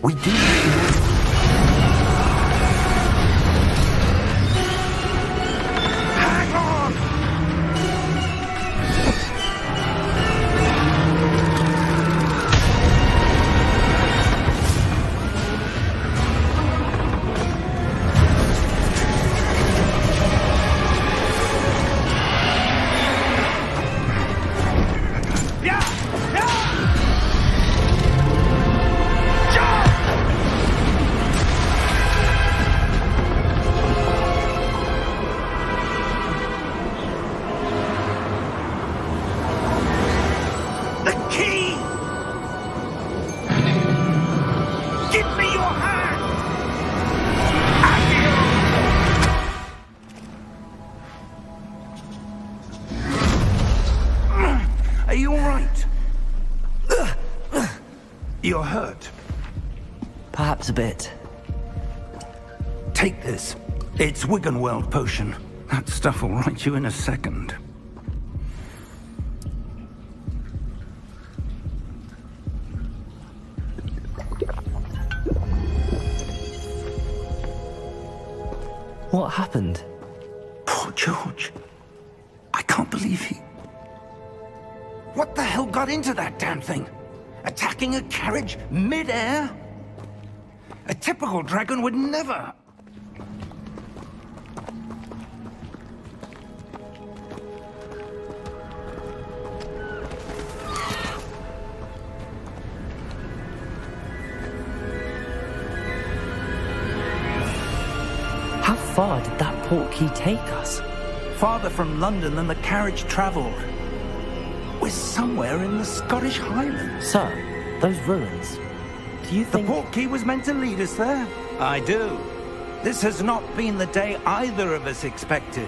We do. You're hurt. Perhaps a bit. Take this. It's Wiggenweld potion. That stuff will right you in a second. What happened? Poor George. I can't believe he... What the hell got into that damn thing? Attacking a carriage mid-air? A typical dragon would never... How far did that portkey take us? Farther from London than the carriage travelled. We're somewhere in the Scottish Highlands. Sir, those ruins, do you think... The portkey was meant to lead us there? I do. This has not been the day either of us expected.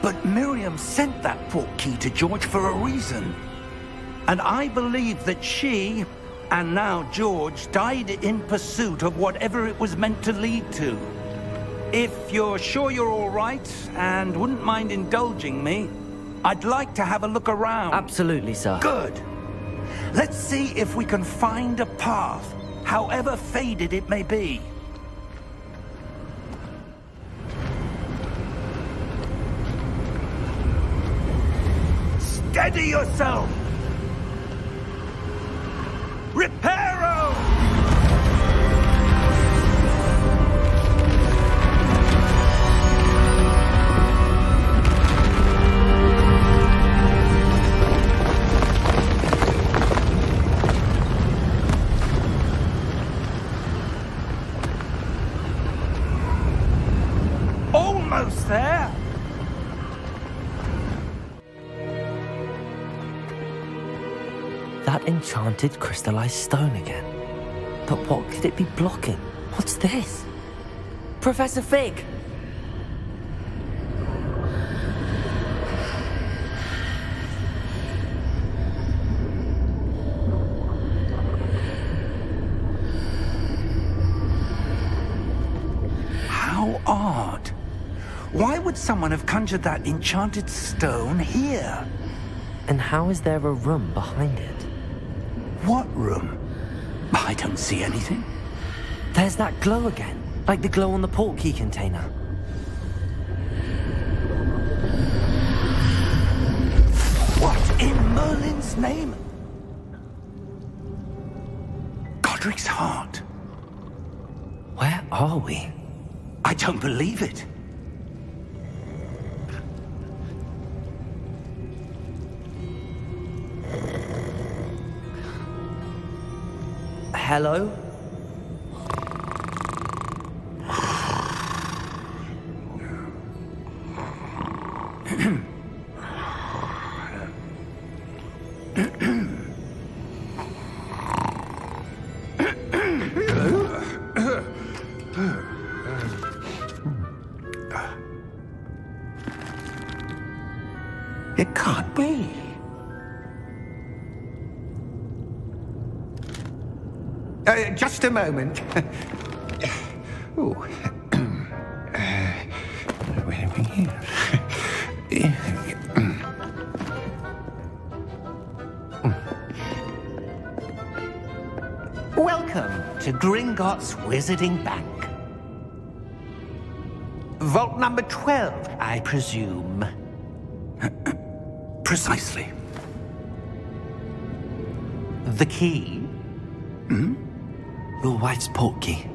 But Miriam sent that portkey to George for a reason. And I believe that she, and now George, died in pursuit of whatever it was meant to lead to. If you're sure you're all right, and wouldn't mind indulging me, I'd like to have a look around. Absolutely, sir. Good. Let's see if we can find a path, however faded it may be. Steady yourself! Reparo! Almost there! That enchanted crystallized stone again. But what could it be blocking? What's this? Professor Fig! How odd. Why would someone have conjured that enchanted stone here? And how is there a room behind it? What room? I don't see anything. There's that glow again, like the glow on the portkey container. What in Merlin's name? Godric's heart. Where are we? I don't believe it. Hello? It can't be. Just a moment. Oh. Where are we here? Welcome to Gringotts Wizarding Bank. Vault number 12, I presume. Precisely. The key? Your wife's portkey.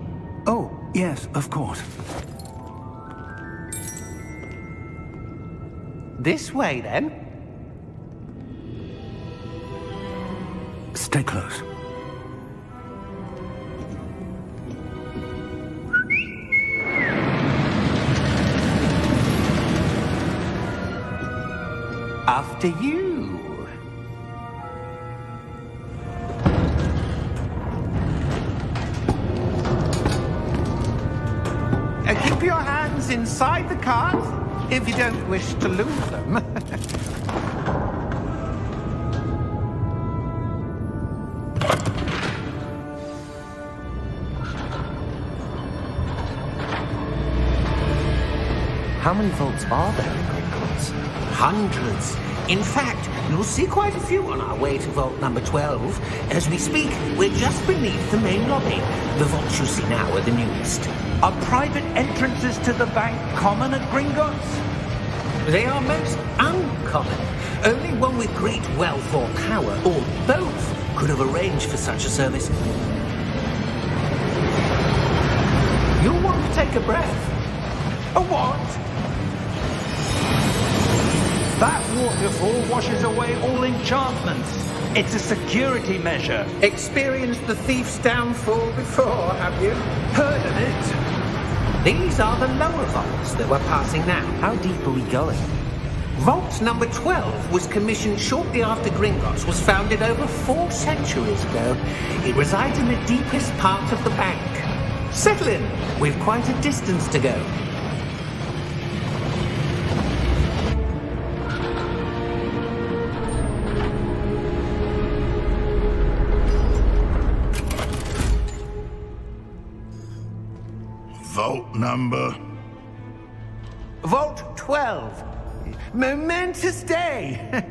Oh, yes, of course. This way, then. Stay close. After you. Keep your hands inside the cart if you don't wish to lose them. How many vaults are there in Gringotts? Hundreds. In fact, you'll see quite a few on our way to vault number 12. As we speak, we're just beneath the main lobby. The vaults you see now are the newest. Are private entrances to the bank common at Gringotts? They are most uncommon. Only one with great wealth or power, or both, could have arranged for such a service. You'll want to take a breath. A what? That waterfall washes away all enchantments. It's a security measure. Experienced the thief's downfall before, have you? Heard of it? These are the lower vaults that we're passing now. How deep are we going? Vault number 12 was commissioned shortly after Gringotts was founded over 4 centuries ago. It resides in the deepest part of the bank. Settle in. We've quite a distance to go. Vault number? Vault 12. Momentous day.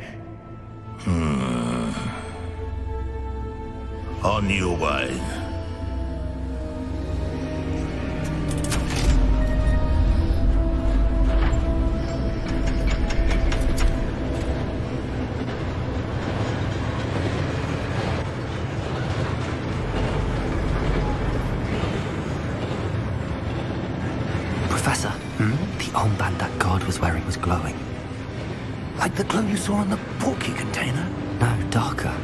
On your way. Professor, the armband that guard was wearing was glowing. Like the glow you saw on the portkey container? No, darker.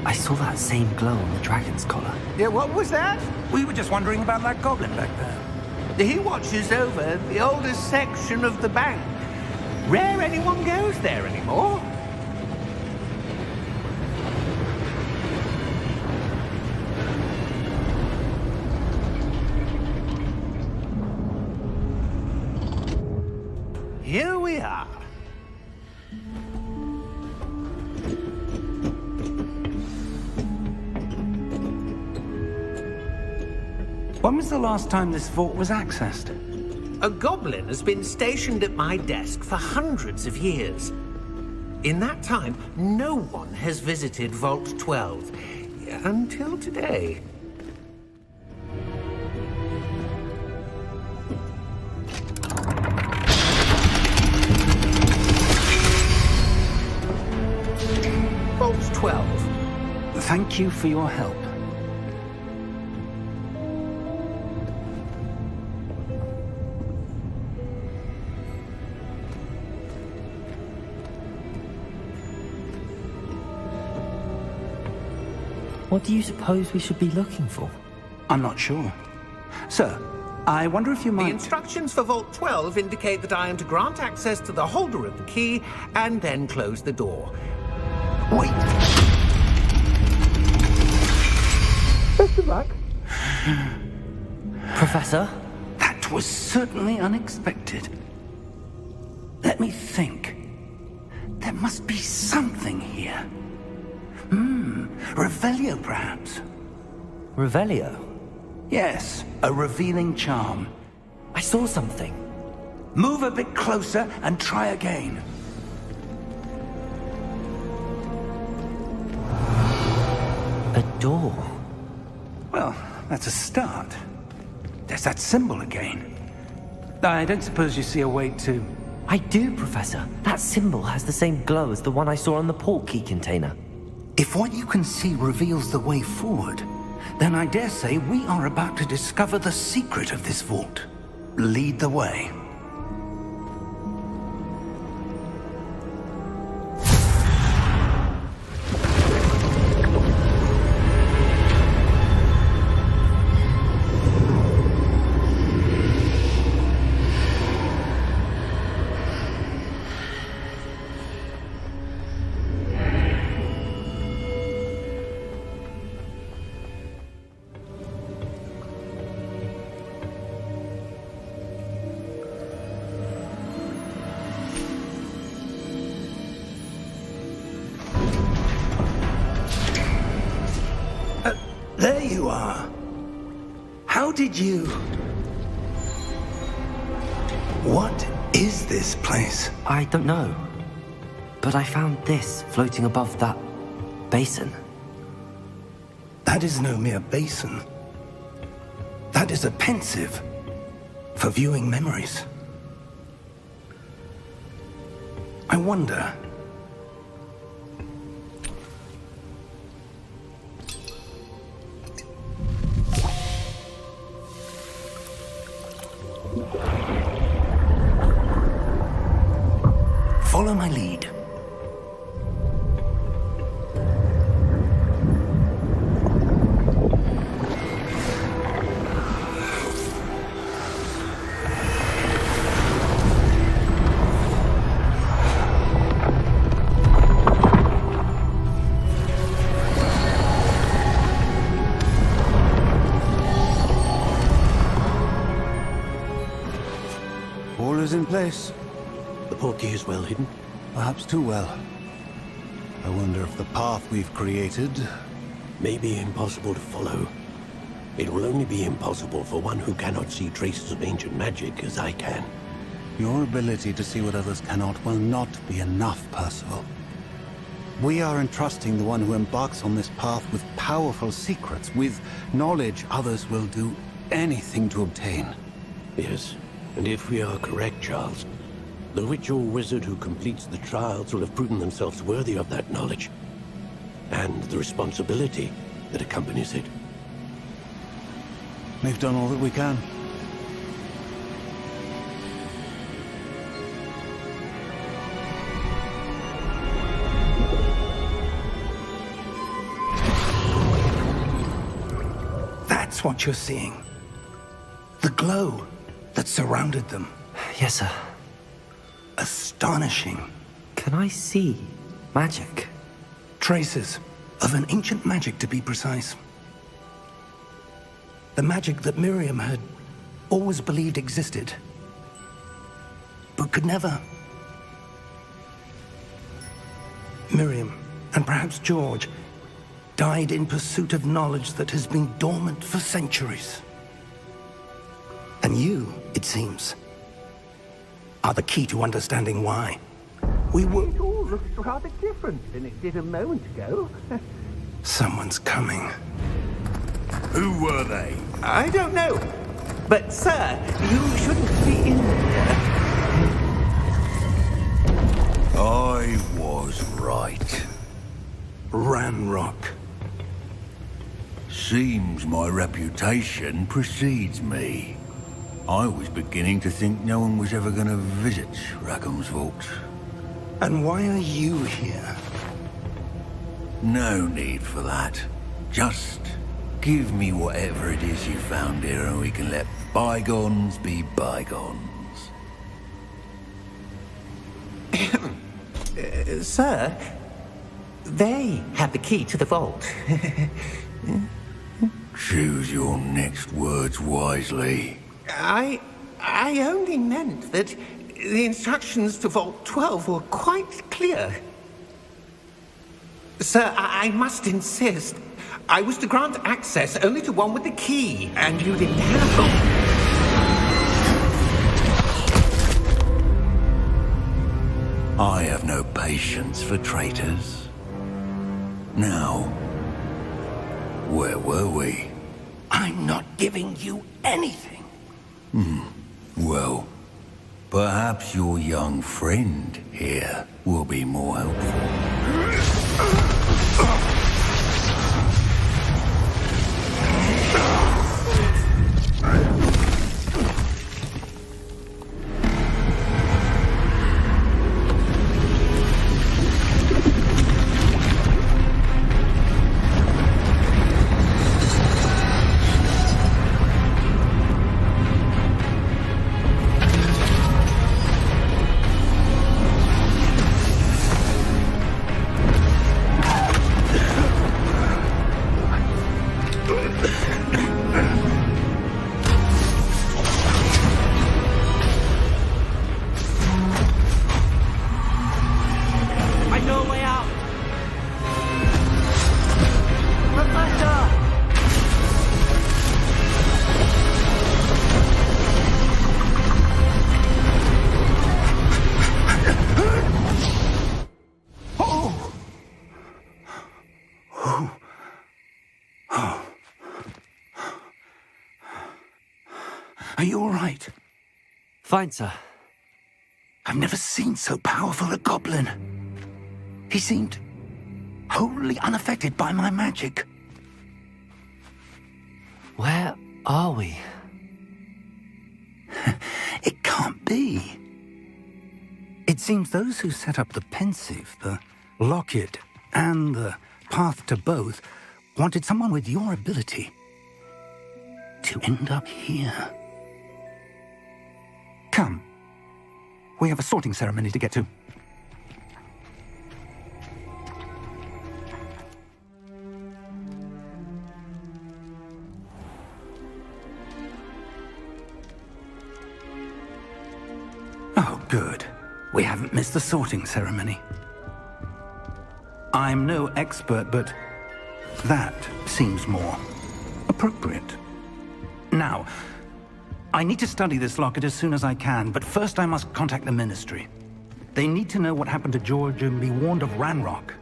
I saw that same glow on the dragon's collar. Yeah, what was that? We were just wondering about that goblin back there. He watches over the oldest section of the bank. Rare anyone goes there anymore. Here we are. When was the last time this vault was accessed? A goblin has been stationed at my desk for hundreds of years. In that time, no one has visited Vault 12. Until today. Vault 12. Thank you for your help. What do you suppose we should be looking for? I'm not sure. Sir, I wonder if you The might... instructions for Vault 12 indicate that I am to grant access to the holder of the key and then close the door. Wait! Best of luck. Professor? That was certainly unexpected. Let me think. There must be something here. Revelio, perhaps? Revelio? Yes, a revealing charm. I saw something. Move a bit closer and try again. A door. Well, that's a start. There's that symbol again. I don't suppose you see a way to... I do, Professor. That symbol has the same glow as the one I saw on the portkey container. If what you can see reveals the way forward, then I dare say we are about to discover the secret of this vault. Lead the way. There you are. How did you... What is this place? I don't know. But I found this floating above that basin. That is no mere basin. That is a pensive for viewing memories. I wonder... Follow my lead. All is in place. The portkey is well hidden. Perhaps too well. I wonder if the path we've created... May be impossible to follow. It will only be impossible for one who cannot see traces of ancient magic as I can. Your ability to see what others cannot will not be enough, Percival. We are entrusting the one who embarks on this path with powerful secrets, with knowledge others will do anything to obtain. Yes, and if we are correct, Charles, the witch or wizard who completes the trials will have proven themselves worthy of that knowledge, and the responsibility that accompanies it. We've done all that we can. That's what you're seeing. The glow that surrounded them. Yes, sir. Astonishing. Can I see magic? Traces of an ancient magic, to be precise. The magic that Miriam had always believed existed, but could never. Miriam, and perhaps George, died in pursuit of knowledge that has been dormant for centuries. And you, it seems, are the key to understanding why. We were... It all looks rather different than it did a moment ago. Someone's coming. Who were they? I don't know. But, sir, you shouldn't be in there. I was right. Ranrock. Seems my reputation precedes me. I was beginning to think no one was ever going to visit Rackham's vault. And why are you here? No need for that. Just give me whatever it is you found here and we can let bygones be bygones. Sir, they have the key to the vault. Choose your next words wisely. I only meant that the instructions to Vault 12 were quite clear. Sir, I must insist. I was to grant access only to one with the key, and you didn't have them. I have no patience for traitors. Now, where were we? I'm not giving you anything. Well, perhaps your young friend here will be more helpful. Are you all right? Fine, sir. I've never seen so powerful a goblin. He seemed wholly unaffected by my magic. Where are we? It can't be. It seems those who set up the pensive, the locket, and the path to both wanted someone with your ability to end up here. Come. We have a sorting ceremony to get to. Oh, good. We haven't missed the sorting ceremony. I'm no expert, but that seems more appropriate. Now, I need to study this locket as soon as I can, but first I must contact the Ministry. They need to know what happened to George and be warned of Ranrock.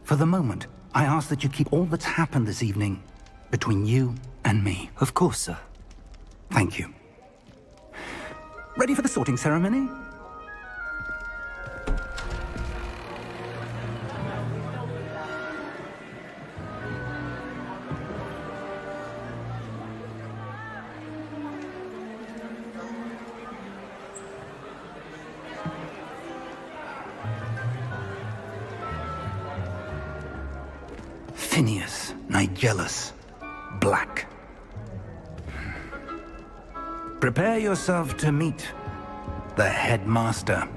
For the moment, I ask that you keep all that's happened this evening between you and me. Of course, sir. Thank you. Ready for the sorting ceremony? Phineas, Nigellus, Black. Prepare yourself to meet the headmaster.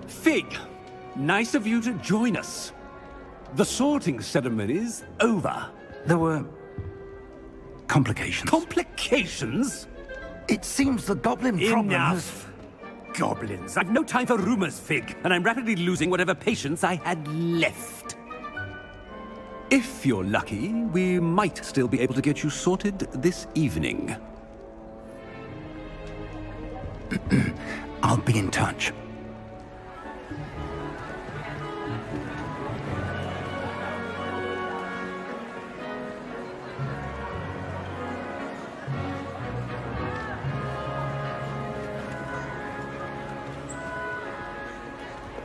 Fig, nice of you to join us. The sorting ceremony's over. There were complications. Complications? It seems the goblin problem Enough! Goblins. I've no time for rumors, Fig, and I'm rapidly losing whatever patience I had left. If you're lucky, we might still be able to get you sorted this evening. I'll be in touch.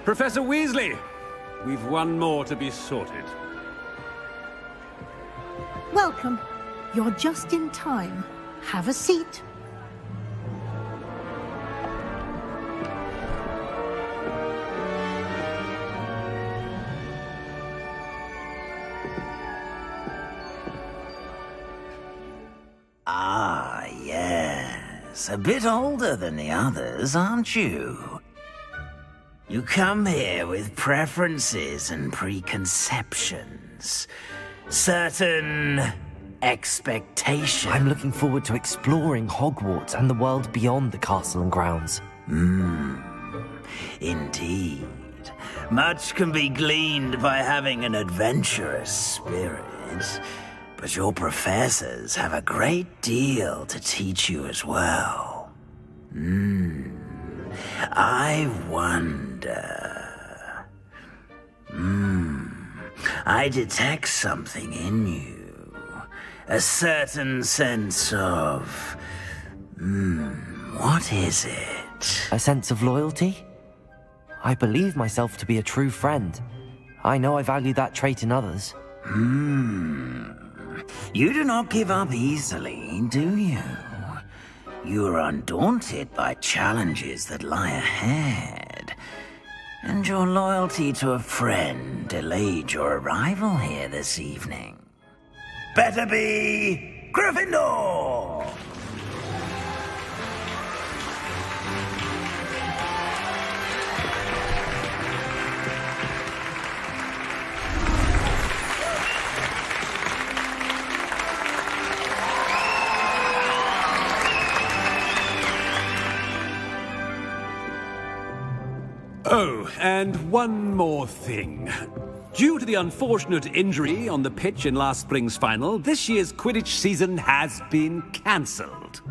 Professor Weasley, we've one more to be sorted. Welcome. You're just in time. Have a seat. Ah, yes. A bit older than the others, aren't you? You come here with preferences and preconceptions. Certain expectations. I'm looking forward to exploring Hogwarts and the world beyond the castle and grounds. Indeed. Much can be gleaned by having an adventurous spirit, but your professors have a great deal to teach you as well. I wonder... I detect something in you. A certain sense of... what is it? A sense of loyalty? I believe myself to be a true friend. I know I value that trait in others. You do not give up easily, do you? You are undaunted by challenges that lie ahead. And your loyalty to a friend delayed your arrival here this evening. Better be Gryffindor! Oh, and one more thing. Due to the unfortunate injury on the pitch in last spring's final, this year's Quidditch season has been cancelled.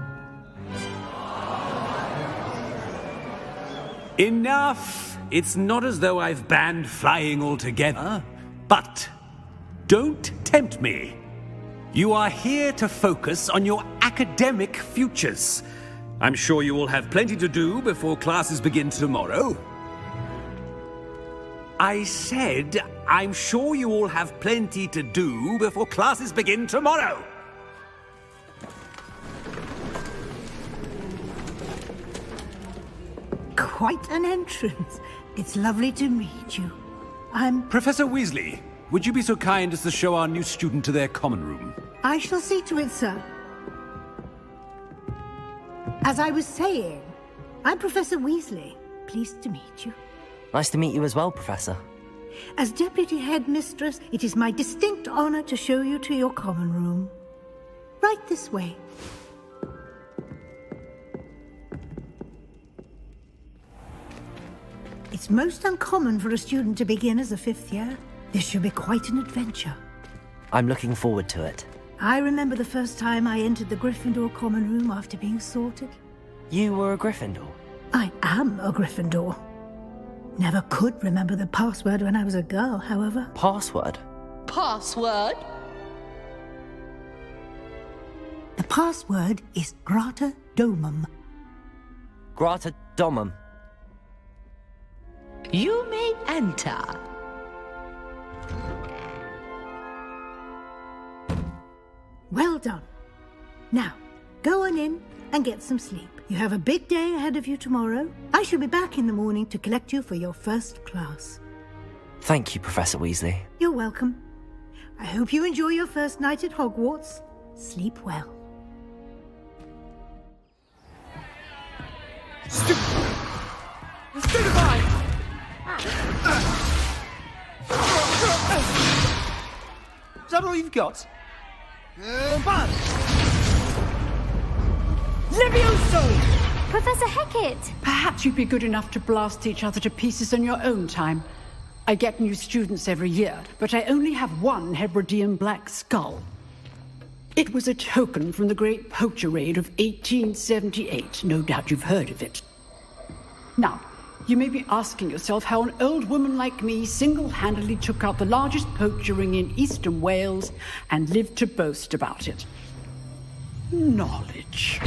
Enough! It's not as though I've banned flying altogether, but don't tempt me. You are here to focus on your academic futures. I'm sure you will have plenty to do before classes begin tomorrow. I said, I'm sure you all have plenty to do before classes begin tomorrow. Quite an entrance. It's lovely to meet you. I'm... Professor Weasley, would you be so kind as to show our new student to their common room? I shall see to it, sir. As I was saying, I'm Professor Weasley. Pleased to meet you. Nice to meet you as well, Professor. As Deputy Headmistress, it is my distinct honor to show you to your common room. Right this way. It's most uncommon for a student to begin as a fifth year. This should be quite an adventure. I'm looking forward to it. I remember the first time I entered the Gryffindor common room after being sorted. You were a Gryffindor? I am a Gryffindor. Never could remember the password when I was a girl, however. Password? Password? The password is Grata Domum. Grata Domum. You may enter. Well done. Now, go on in and get some sleep. You have a big day ahead of you tomorrow. I shall be back in the morning to collect you for your first class. Thank you, Professor Weasley. You're welcome. I hope you enjoy your first night at Hogwarts. Sleep well. Stupefy! Is that all you've got? Bad! Levioso! Professor Hecat! Perhaps you'd be good enough to blast each other to pieces in your own time. I get new students every year, but I only have one Hebridean black skull. It was a token from the Great Poacher Raid of 1878. No doubt you've heard of it. Now, you may be asking yourself how an old woman like me single-handedly took out the largest poacher ring in eastern Wales and lived to boast about it. Knowledge.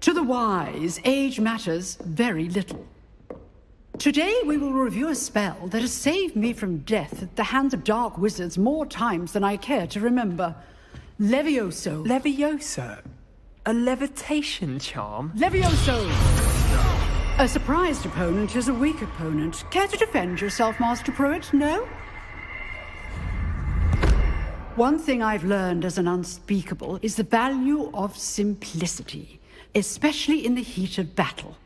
To the wise, age matters very little. Today we will review a spell that has saved me from death at the hands of dark wizards more times than I care to remember. Levioso. Levioso? A levitation charm? Levioso! A surprised opponent is a weak opponent. Care to defend yourself, Master Pruitt? No? One thing I've learned as an unspeakable is the value of simplicity, especially in the heat of battle.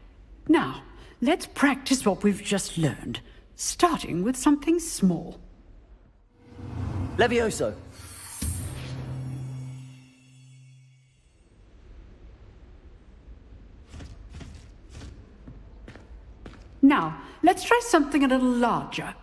Now, let's practice what we've just learned, starting with something small. Levioso. Now, let's try something a little larger.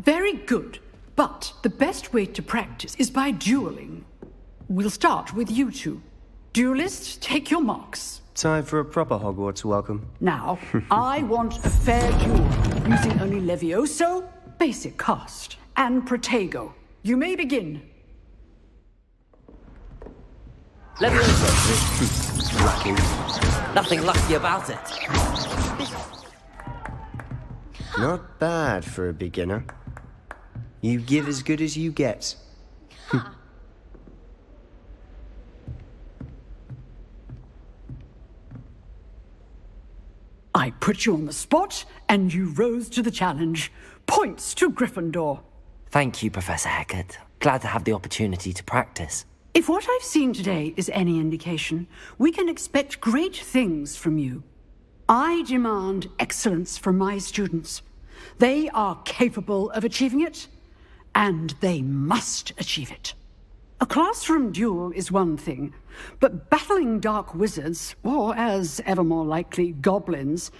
Very good. But the best way to practice is by dueling. We'll start with you two. Duelists, take your marks. Time for a proper Hogwarts welcome. Now, I want a fair duel, using only Levioso, basic cast, and Protego. You may begin. Levioso. Lucky. Nothing lucky about it. Not bad for a beginner. You give as good as you get. I put you on the spot, and you rose to the challenge. Points to Gryffindor. Thank you, Professor Hecat. Glad to have the opportunity to practice. If what I've seen today is any indication, we can expect great things from you. I demand excellence from my students. They are capable of achieving it, and they must achieve it. A classroom duel is one thing, but battling dark wizards, or as ever more likely, goblins,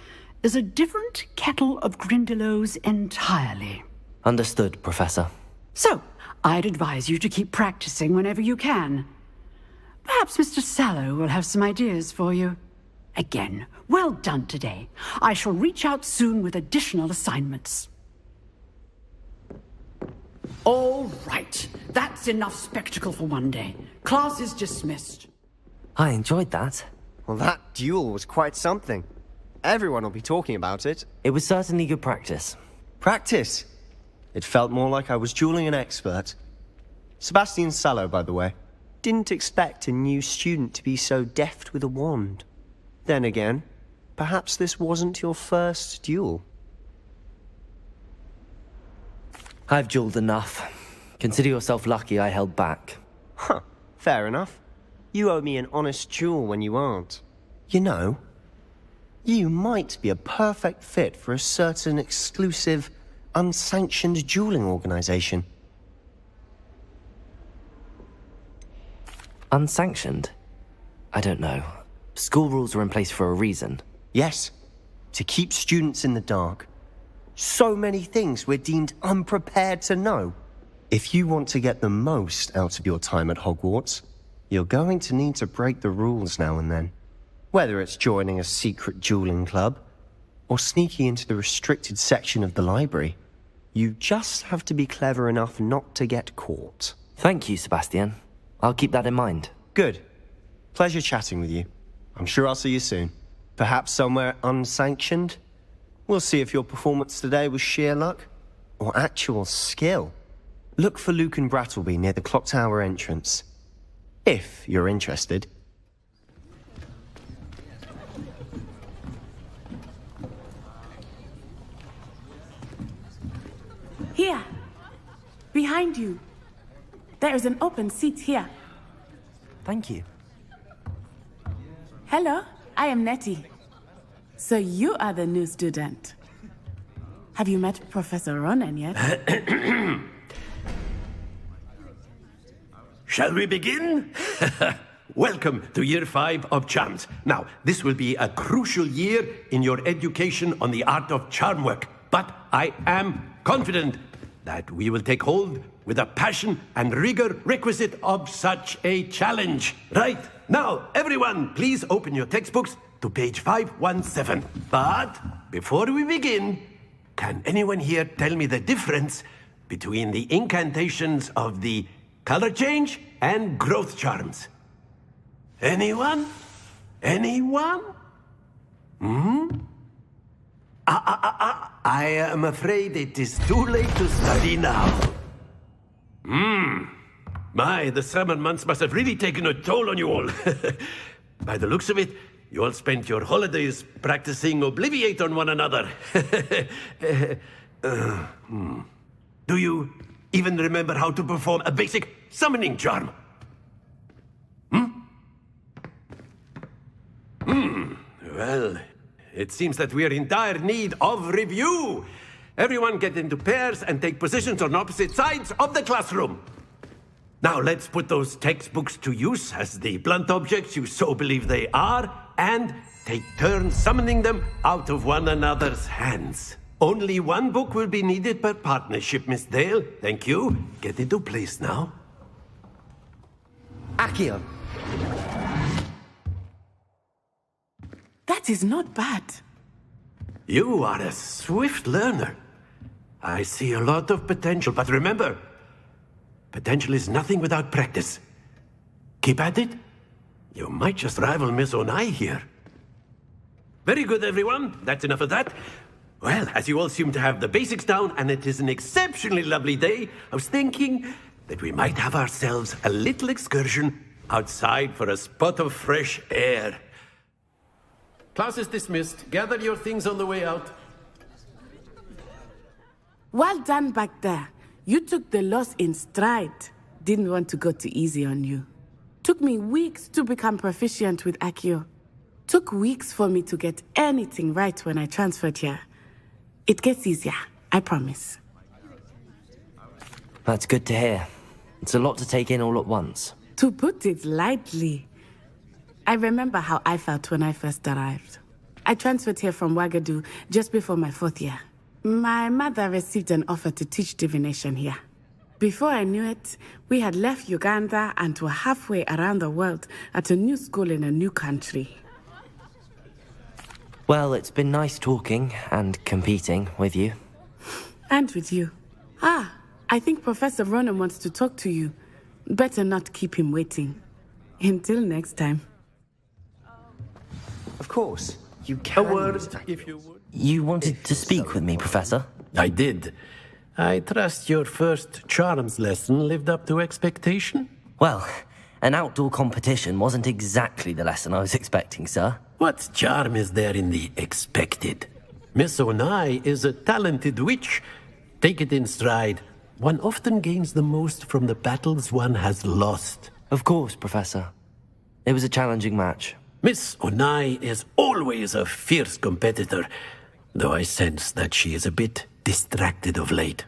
is a different kettle of Grindylows entirely. Understood, Professor. So, I'd advise you to keep practicing whenever you can. Perhaps Mr. Sallow will have some ideas for you. Again, well done today. I shall reach out soon with additional assignments. All right. That's enough spectacle for one day. Class is dismissed. I enjoyed that. Well, that duel was quite something. Everyone will be talking about it. It was certainly good practice. Practice? It felt more like I was dueling an expert. Sebastian Sallow, by the way. Didn't expect a new student to be so deft with a wand. Then again, perhaps this wasn't your first duel. I've dueled enough. Consider yourself lucky I held back. Huh, fair enough. You owe me an honest duel when you aren't. You know, you might be a perfect fit for a certain exclusive, unsanctioned dueling organization. Unsanctioned? I don't know. School rules are in place for a reason. Yes, to keep students in the dark. So many things we're deemed unprepared to know. If you want to get the most out of your time at Hogwarts, you're going to need to break the rules now and then. Whether it's joining a secret dueling club, or sneaking into the restricted section of the library, you just have to be clever enough not to get caught. Thank you, Sebastian. I'll keep that in mind. Good. Pleasure chatting with you. I'm sure I'll see you soon. Perhaps somewhere unsanctioned? We'll see if your performance today was sheer luck, or actual skill. Look for Luke and Brattleby near the clock tower entrance. If you're interested. Here. Behind you. There is an open seat here. Thank you. Hello, I am Nettie. So you are the new student. Have you met Professor Ronan yet? Shall we begin? Welcome to Year 5 of Charms. Now, this will be a crucial year in your education on the art of charm work. But I am confident that we will take hold with the passion and rigor requisite of such a challenge. Right, now, everyone, please open your textbooks to page 517. But before we begin, can anyone here tell me the difference between the incantations of the color change and growth charms? Anyone? Anyone? I am afraid it is too late to study now. My, the summer months must have really taken a toll on you all. By the looks of it, you all spent your holidays practicing Obliviate on one another. Do you even remember how to perform a basic summoning charm? Well, it seems that we are in dire need of review. Everyone get into pairs and take positions on opposite sides of the classroom. Now let's put those textbooks to use as the blunt objects you so believe they are, and take turns summoning them out of one another's hands. Only one book will be needed per partnership, Miss Dale. Thank you. Get into place now. Accio. That is not bad. You are a swift learner. I see a lot of potential, but remember, potential is nothing without practice. Keep at it. You might just rival Miss Onai here. Very good, everyone. That's enough of that. Well, as you all seem to have the basics down, and it is an exceptionally lovely day, I was thinking that we might have ourselves a little excursion outside for a spot of fresh air. Class is dismissed. Gather your things on the way out. Well done back there. You took the loss in stride. Didn't want to go too easy on you. Took me weeks to become proficient with Accio. Took weeks for me to get anything right when I transferred here. It gets easier, I promise. That's good to hear. It's a lot to take in all at once. To put it lightly, I remember how I felt when I first arrived. I transferred here from Wagadu just before my 4th year. My mother received an offer to teach divination here. Before I knew it, we had left Uganda and were halfway around the world at a new school in a new country. Well, it's been nice talking and competing with you. And with you. I think Professor Ronan wants to talk to you. Better not keep him waiting. Until next time. Of course. You can. A word, if you would. You wanted to speak with me, Professor? I did. I trust your first charms lesson lived up to expectation? Well, an outdoor competition wasn't exactly the lesson I was expecting, sir. What charm is there in the expected? Miss Onai is a talented witch. Take it in stride. One often gains the most from the battles one has lost. Of course, Professor. It was a challenging match. Miss Onai is always a fierce competitor, though I sense that she is a bit distracted of late.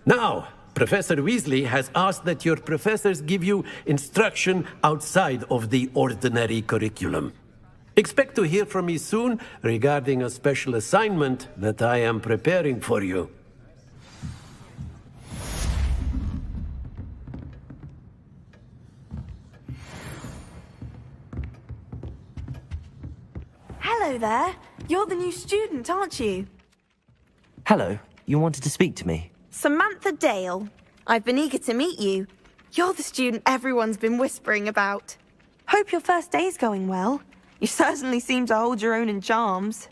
Now, Professor Weasley has asked that your professors give you instruction outside of the ordinary curriculum. Expect to hear from me soon regarding a special assignment that I am preparing for you. Hello there. You're the new student, aren't you? Hello. You wanted to speak to me? Samantha Dale. I've been eager to meet you. You're the student everyone's been whispering about. Hope your first day's going well. You certainly seem to hold your own in charms.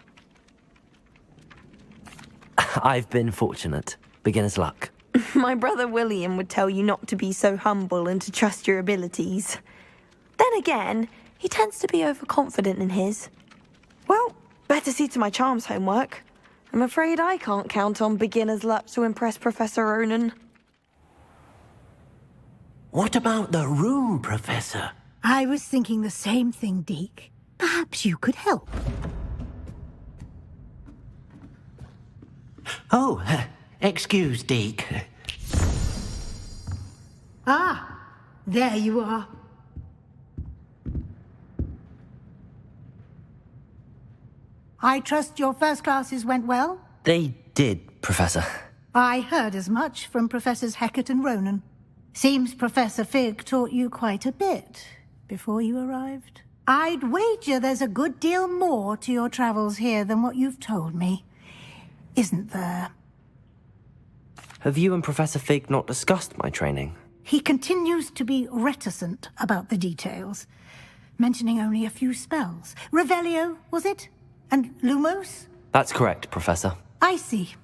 I've been fortunate. Beginner's luck. My brother William would tell you not to be so humble and to trust your abilities. Then again, he tends to be overconfident in his. Well, better see to my charms homework. I'm afraid I can't count on beginner's luck to impress Professor Ronan. What about the room, Professor? I was thinking the same thing, Deke. Perhaps you could help. Oh, excuse, Deke. Ah, there you are. I trust your first classes went well? They did, Professor. I heard as much from Professors Hecat and Ronan. Seems Professor Fig taught you quite a bit before you arrived. I'd wager there's a good deal more to your travels here than what you've told me. Isn't there? Have you and Professor Fig not discussed my training? He continues to be reticent about the details, mentioning only a few spells. Revelio, was it? And Lumos? That's correct, Professor. I see.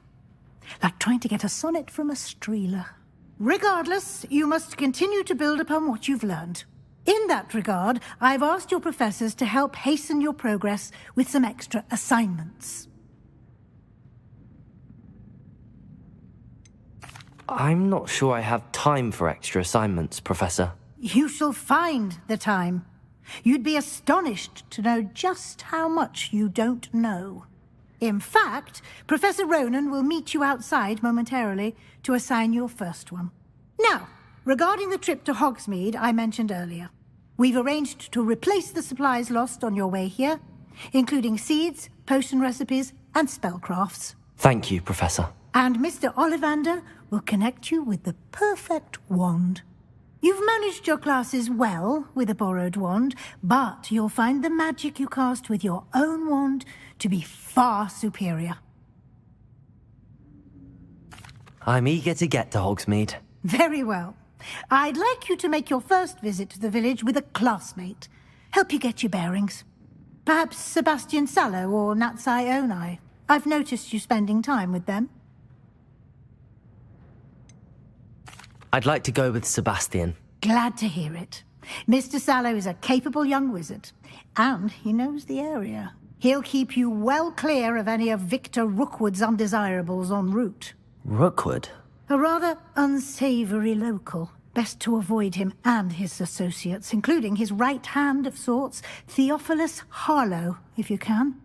Like trying to get a sonnet from a streeler. Regardless, you must continue to build upon what you've learned. In that regard, I've asked your professors to help hasten your progress with some extra assignments. I'm not sure I have time for extra assignments, Professor. You shall find the time. You'd be astonished to know just how much you don't know. In fact, Professor Ronan will meet you outside momentarily to assign your first one. Now, regarding the trip to Hogsmeade I mentioned earlier, we've arranged to replace the supplies lost on your way here, including seeds, potion recipes, and spellcrafts. Thank you, Professor. And Mr. Ollivander will connect you with the perfect wand. You've managed your classes well with a borrowed wand, but you'll find the magic you cast with your own wand to be far superior. I'm eager to get to Hogsmeade. Very well. I'd like you to make your first visit to the village with a classmate. Help you get your bearings. Perhaps Sebastian Sallow or Natsai Onai. I've noticed you spending time with them. I'd like to go with Sebastian. Glad to hear it. Mr. Sallow is a capable young wizard, and he knows the area. He'll keep you well clear of any of Victor Rookwood's undesirables en route. Rookwood? A rather unsavory local. Best to avoid him and his associates, including his right hand of sorts, Theophilus Harlow, if you can.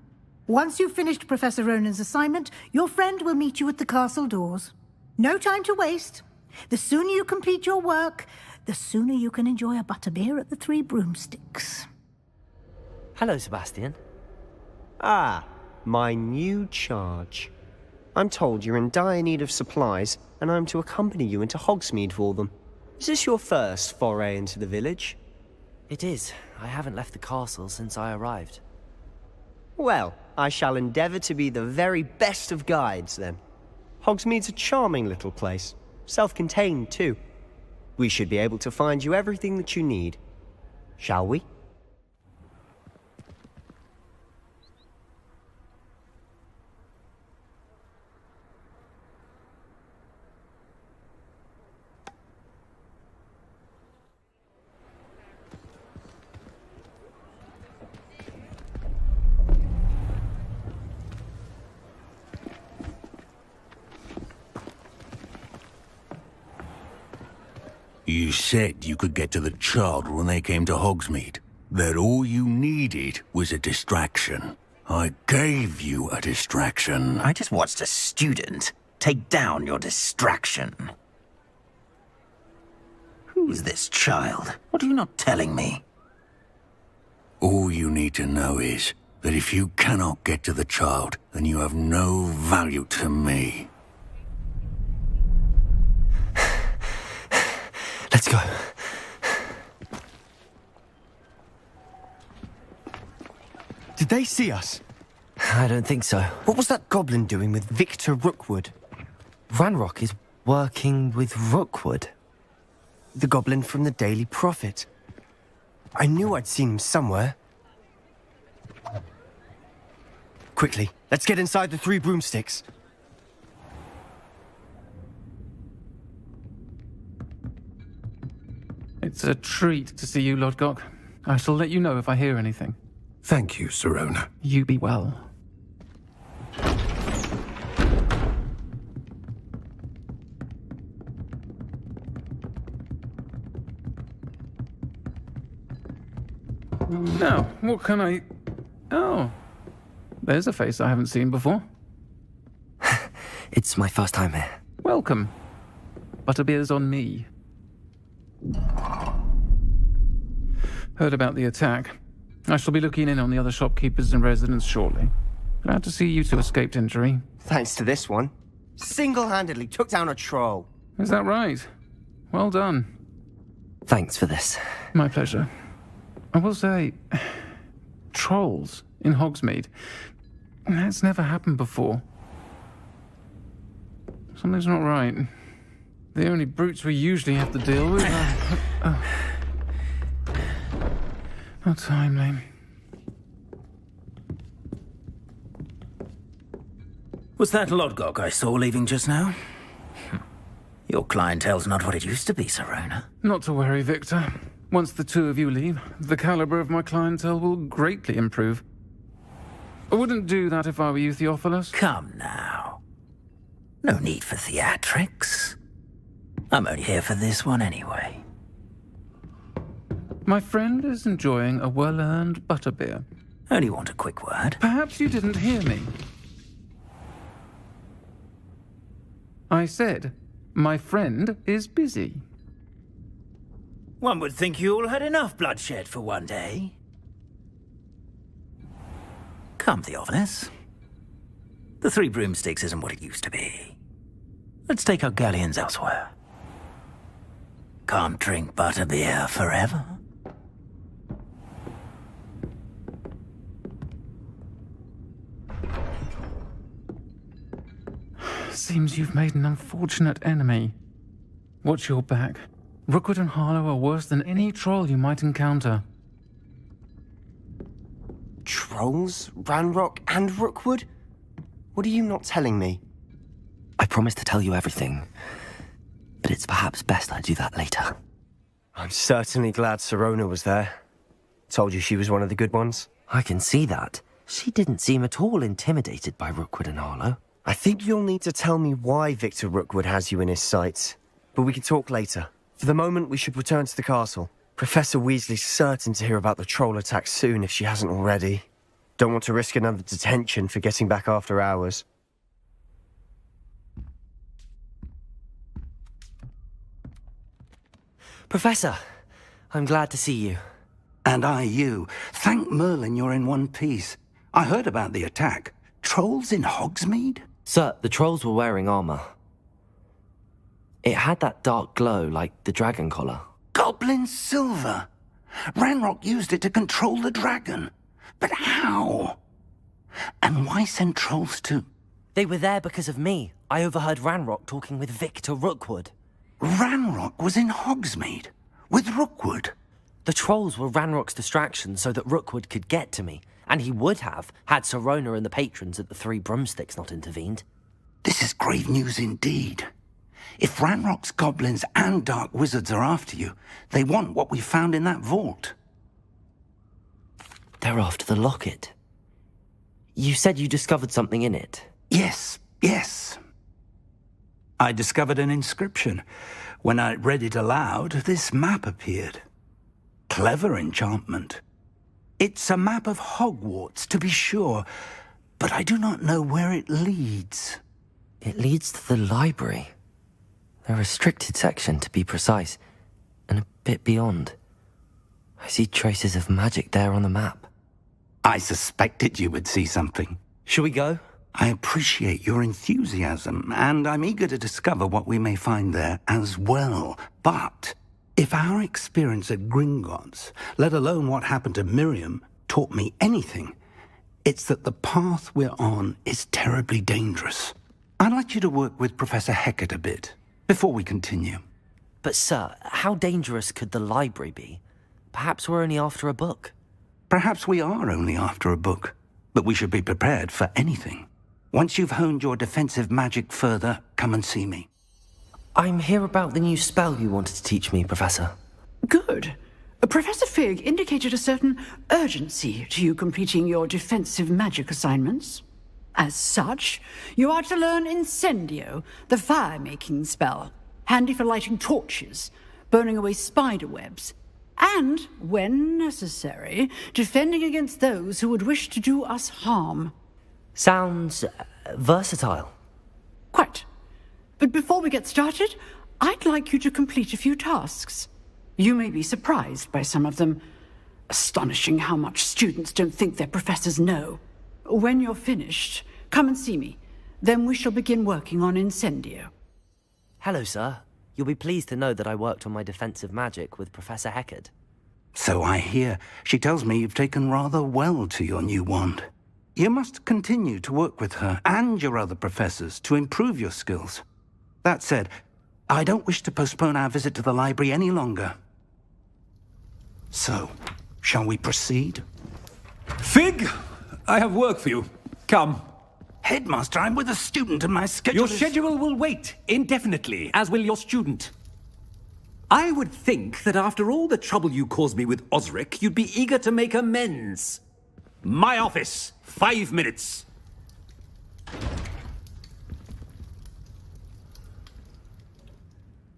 Once you've finished Professor Ronan's assignment, your friend will meet you at the castle doors. No time to waste. The sooner you complete your work, the sooner you can enjoy a butterbeer at the Three Broomsticks. Hello, Sebastian. Ah, my new charge. I'm told you're in dire need of supplies, and I'm to accompany you into Hogsmeade for them. Is this your first foray into the village? It is. I haven't left the castle since I arrived. Well, I shall endeavour to be the very best of guides, then. Hogsmeade's a charming little place. Self-contained, too. We should be able to find you everything that you need. Shall we? You said you could get to the child when they came to Hogsmeade. That all you needed was a distraction. I gave you a distraction. I just watched a student take down your distraction. Who's this child? What are you not telling me? All you need to know is that if you cannot get to the child, then you have no value to me. Let's go. Did they see us? I don't think so. What was that goblin doing with Victor Rookwood? Ranrock is working with Rookwood. The goblin from the Daily Prophet. I knew I'd seen him somewhere. Quickly, let's get inside the Three Broomsticks. It's a treat to see you, Lodgok. I shall let you know if I hear anything. Thank you, Sirona. You be well. Now, what can I... Oh, there's a face I haven't seen before. It's my first time here. Welcome. Butterbeer's on me. Heard about the attack. I shall be looking in on the other shopkeepers and residents shortly. Glad to see you two escaped injury. Thanks to this one. Single-handedly took down a troll. Is that right? Well done. Thanks for this. My pleasure. I will say, trolls in Hogsmeade. That's never happened before. Something's not right. The only brutes we usually have to deal with are... How timely. Was that Lodgok I saw leaving just now? Your clientele's not what it used to be, Sirona. Not to worry, Victor. Once the two of you leave, the caliber of my clientele will greatly improve. I wouldn't do that if I were you, Theophilus. Come now. No need for theatrics. I'm only here for this one anyway. My friend is enjoying a well-earned butterbeer. Only want a quick word. Perhaps you didn't hear me. I said, my friend is busy. One would think you all had enough bloodshed for one day. Come, Theophilus. The Three Broomsticks isn't what it used to be. Let's take our galleons elsewhere. Can't drink butterbeer forever. Seems you've made an unfortunate enemy. Watch your back. Rookwood and Harlow are worse than any troll you might encounter. Trolls? Ranrock and Rookwood? What are you not telling me? I promised to tell you everything, but it's perhaps best I do that later. I'm certainly glad Sirona was there. Told you she was one of the good ones. I can see that. She didn't seem at all intimidated by Rookwood and Harlow. I think you'll need to tell me why Victor Rookwood has you in his sights, but we can talk later. For the moment, we should return to the castle. Professor Weasley's certain to hear about the troll attack soon if she hasn't already. Don't want to risk another detention for getting back after hours. Professor, I'm glad to see you. And I you. Thank Merlin you're in one piece. I heard about the attack. Trolls in Hogsmeade? Sir, the trolls were wearing armor. It had that dark glow like the dragon collar. Goblin silver! Ranrock used it to control the dragon. But how? And why send trolls to... They were there because of me. I overheard Ranrock talking with Victor Rookwood. Ranrock was in Hogsmeade? With Rookwood? The trolls were Ranrock's distraction so that Rookwood could get to me. And he would have, had Sirona and the patrons at the Three Broomsticks not intervened. This is grave news indeed. If Ranrock's goblins and dark wizards are after you, they want what we found in that vault. They're after the locket. You said you discovered something in it. Yes. I discovered an inscription. When I read it aloud, this map appeared. Clever enchantment. It's a map of Hogwarts, to be sure, but I do not know where it leads. It leads to the library. A restricted section, to be precise, and a bit beyond. I see traces of magic there on the map. I suspected you would see something. Shall we go? I appreciate your enthusiasm, and I'm eager to discover what we may find there as well. But if our experience at Gringotts, let alone what happened to Miriam, taught me anything, it's that the path we're on is terribly dangerous. I'd like you to work with Professor Hecat a bit, before we continue. But sir, how dangerous could the library be? Perhaps we're only after a book. Perhaps we are only after a book, but we should be prepared for anything. Once you've honed your defensive magic further, come and see me. I'm here about the new spell you wanted to teach me, Professor. Good. Professor Fig indicated a certain urgency to you completing your defensive magic assignments. As such, you are to learn Incendio, the fire-making spell, handy for lighting torches, burning away spider webs, and, when necessary, defending against those who would wish to do us harm. Sounds versatile. Quite. But before we get started, I'd like you to complete a few tasks. You may be surprised by some of them. Astonishing how much students don't think their professors know. When you're finished, come and see me. Then we shall begin working on Incendio. Hello, sir. You'll be pleased to know that I worked on my defensive magic with Professor Hecat. So I hear. She tells me you've taken rather well to your new wand. You must continue to work with her and your other professors to improve your skills. That said, I don't wish to postpone our visit to the library any longer. So, shall we proceed? Fig, I have work for you. Come. Headmaster, I'm with a student and my schedule Your schedule will wait indefinitely, as will your student. I would think that after all the trouble you caused me with Osric, you'd be eager to make amends. My office, 5 minutes.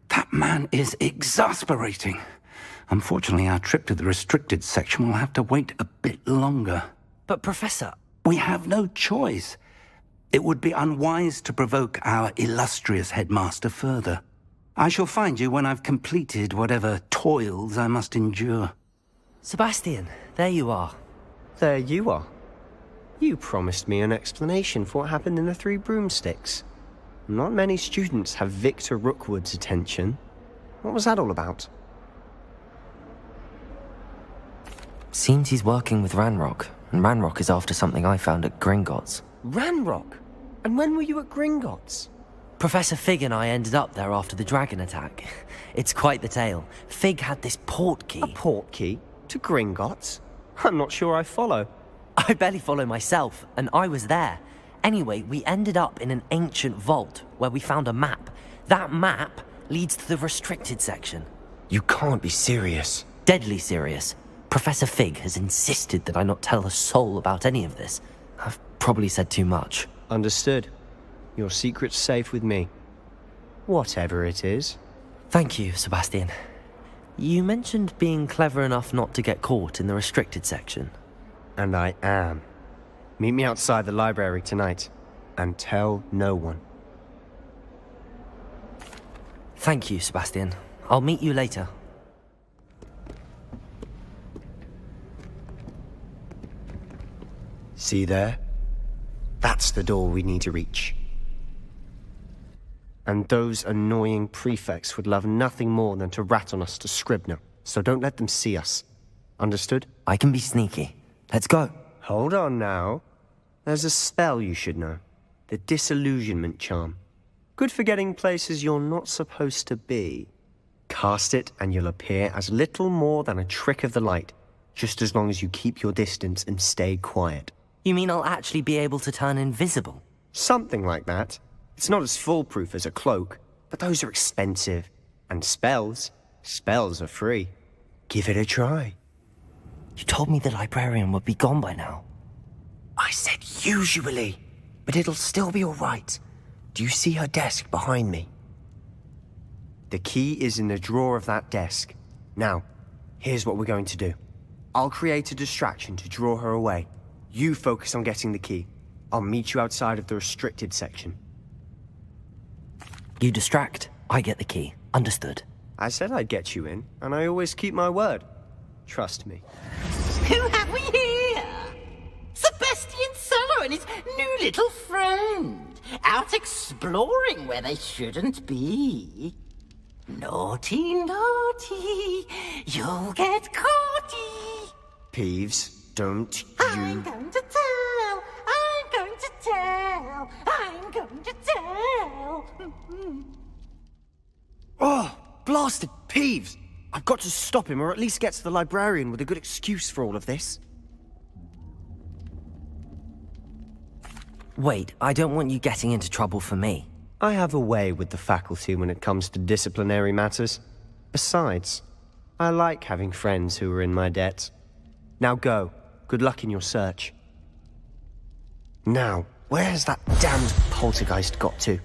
That man is exasperating. Unfortunately, our trip to the restricted section will have to wait a bit longer. But, Professor... We have no choice. It would be unwise to provoke our illustrious headmaster further. I shall find you when I've completed whatever toils I must endure. Sebastian, there you are. There you are. You promised me an explanation for what happened in the Three Broomsticks. Not many students have Victor Rookwood's attention. What was that all about? Seems he's working with Ranrock, and Ranrock is after something I found at Gringotts. Ranrock? And when were you at Gringotts? Professor Fig and I ended up there after the dragon attack. It's quite the tale. Fig had this portkey. A portkey? To Gringotts? I'm not sure I follow. I barely follow myself, and I was there. Anyway, we ended up in an ancient vault where we found a map. That map leads to the restricted section. You can't be serious. Deadly serious. Professor Fig has insisted that I not tell a soul about any of this. I've probably said too much. Understood. Your secret's safe with me. Whatever it is. Thank you, Sebastian. You mentioned being clever enough not to get caught in the restricted section. And I am. Meet me outside the library tonight, and tell no one. Thank you, Sebastian. I'll meet you later. See there? That's the door we need to reach. And those annoying prefects would love nothing more than to rat on us to Scribner, so don't let them see us. Understood? I can be sneaky. Let's go. Hold on now. There's a spell you should know. The Disillusionment Charm. Good for getting places you're not supposed to be. Cast it and you'll appear as little more than a trick of the light, just as long as you keep your distance and stay quiet. You mean I'll actually be able to turn invisible? Something like that. It's not as foolproof as a cloak, but those are expensive. And spells are free. Give it a try. You told me the librarian would be gone by now. I said usually, but it'll still be all right. Do you see her desk behind me? The key is in the drawer of that desk. Now, here's what we're going to do. I'll create a distraction to draw her away. You focus on getting the key. I'll meet you outside of the restricted section. You distract, I get the key. Understood. I said I'd get you in, and I always keep my word. Trust me. Who have we here? Sebastian Solo and his new little friend, out exploring where they shouldn't be. Naughty, naughty, you'll get caughty. Peeves, don't you... I'm going to tell, I'm going to tell, I'm going to tell. Oh, blasted Peeves! I've got to stop him, or at least get to the librarian with a good excuse for all of this. Wait, I don't want you getting into trouble for me. I have a way with the faculty when it comes to disciplinary matters. Besides, I like having friends who are in my debt. Now go. Good luck in your search. Now, where has that damned poltergeist got to?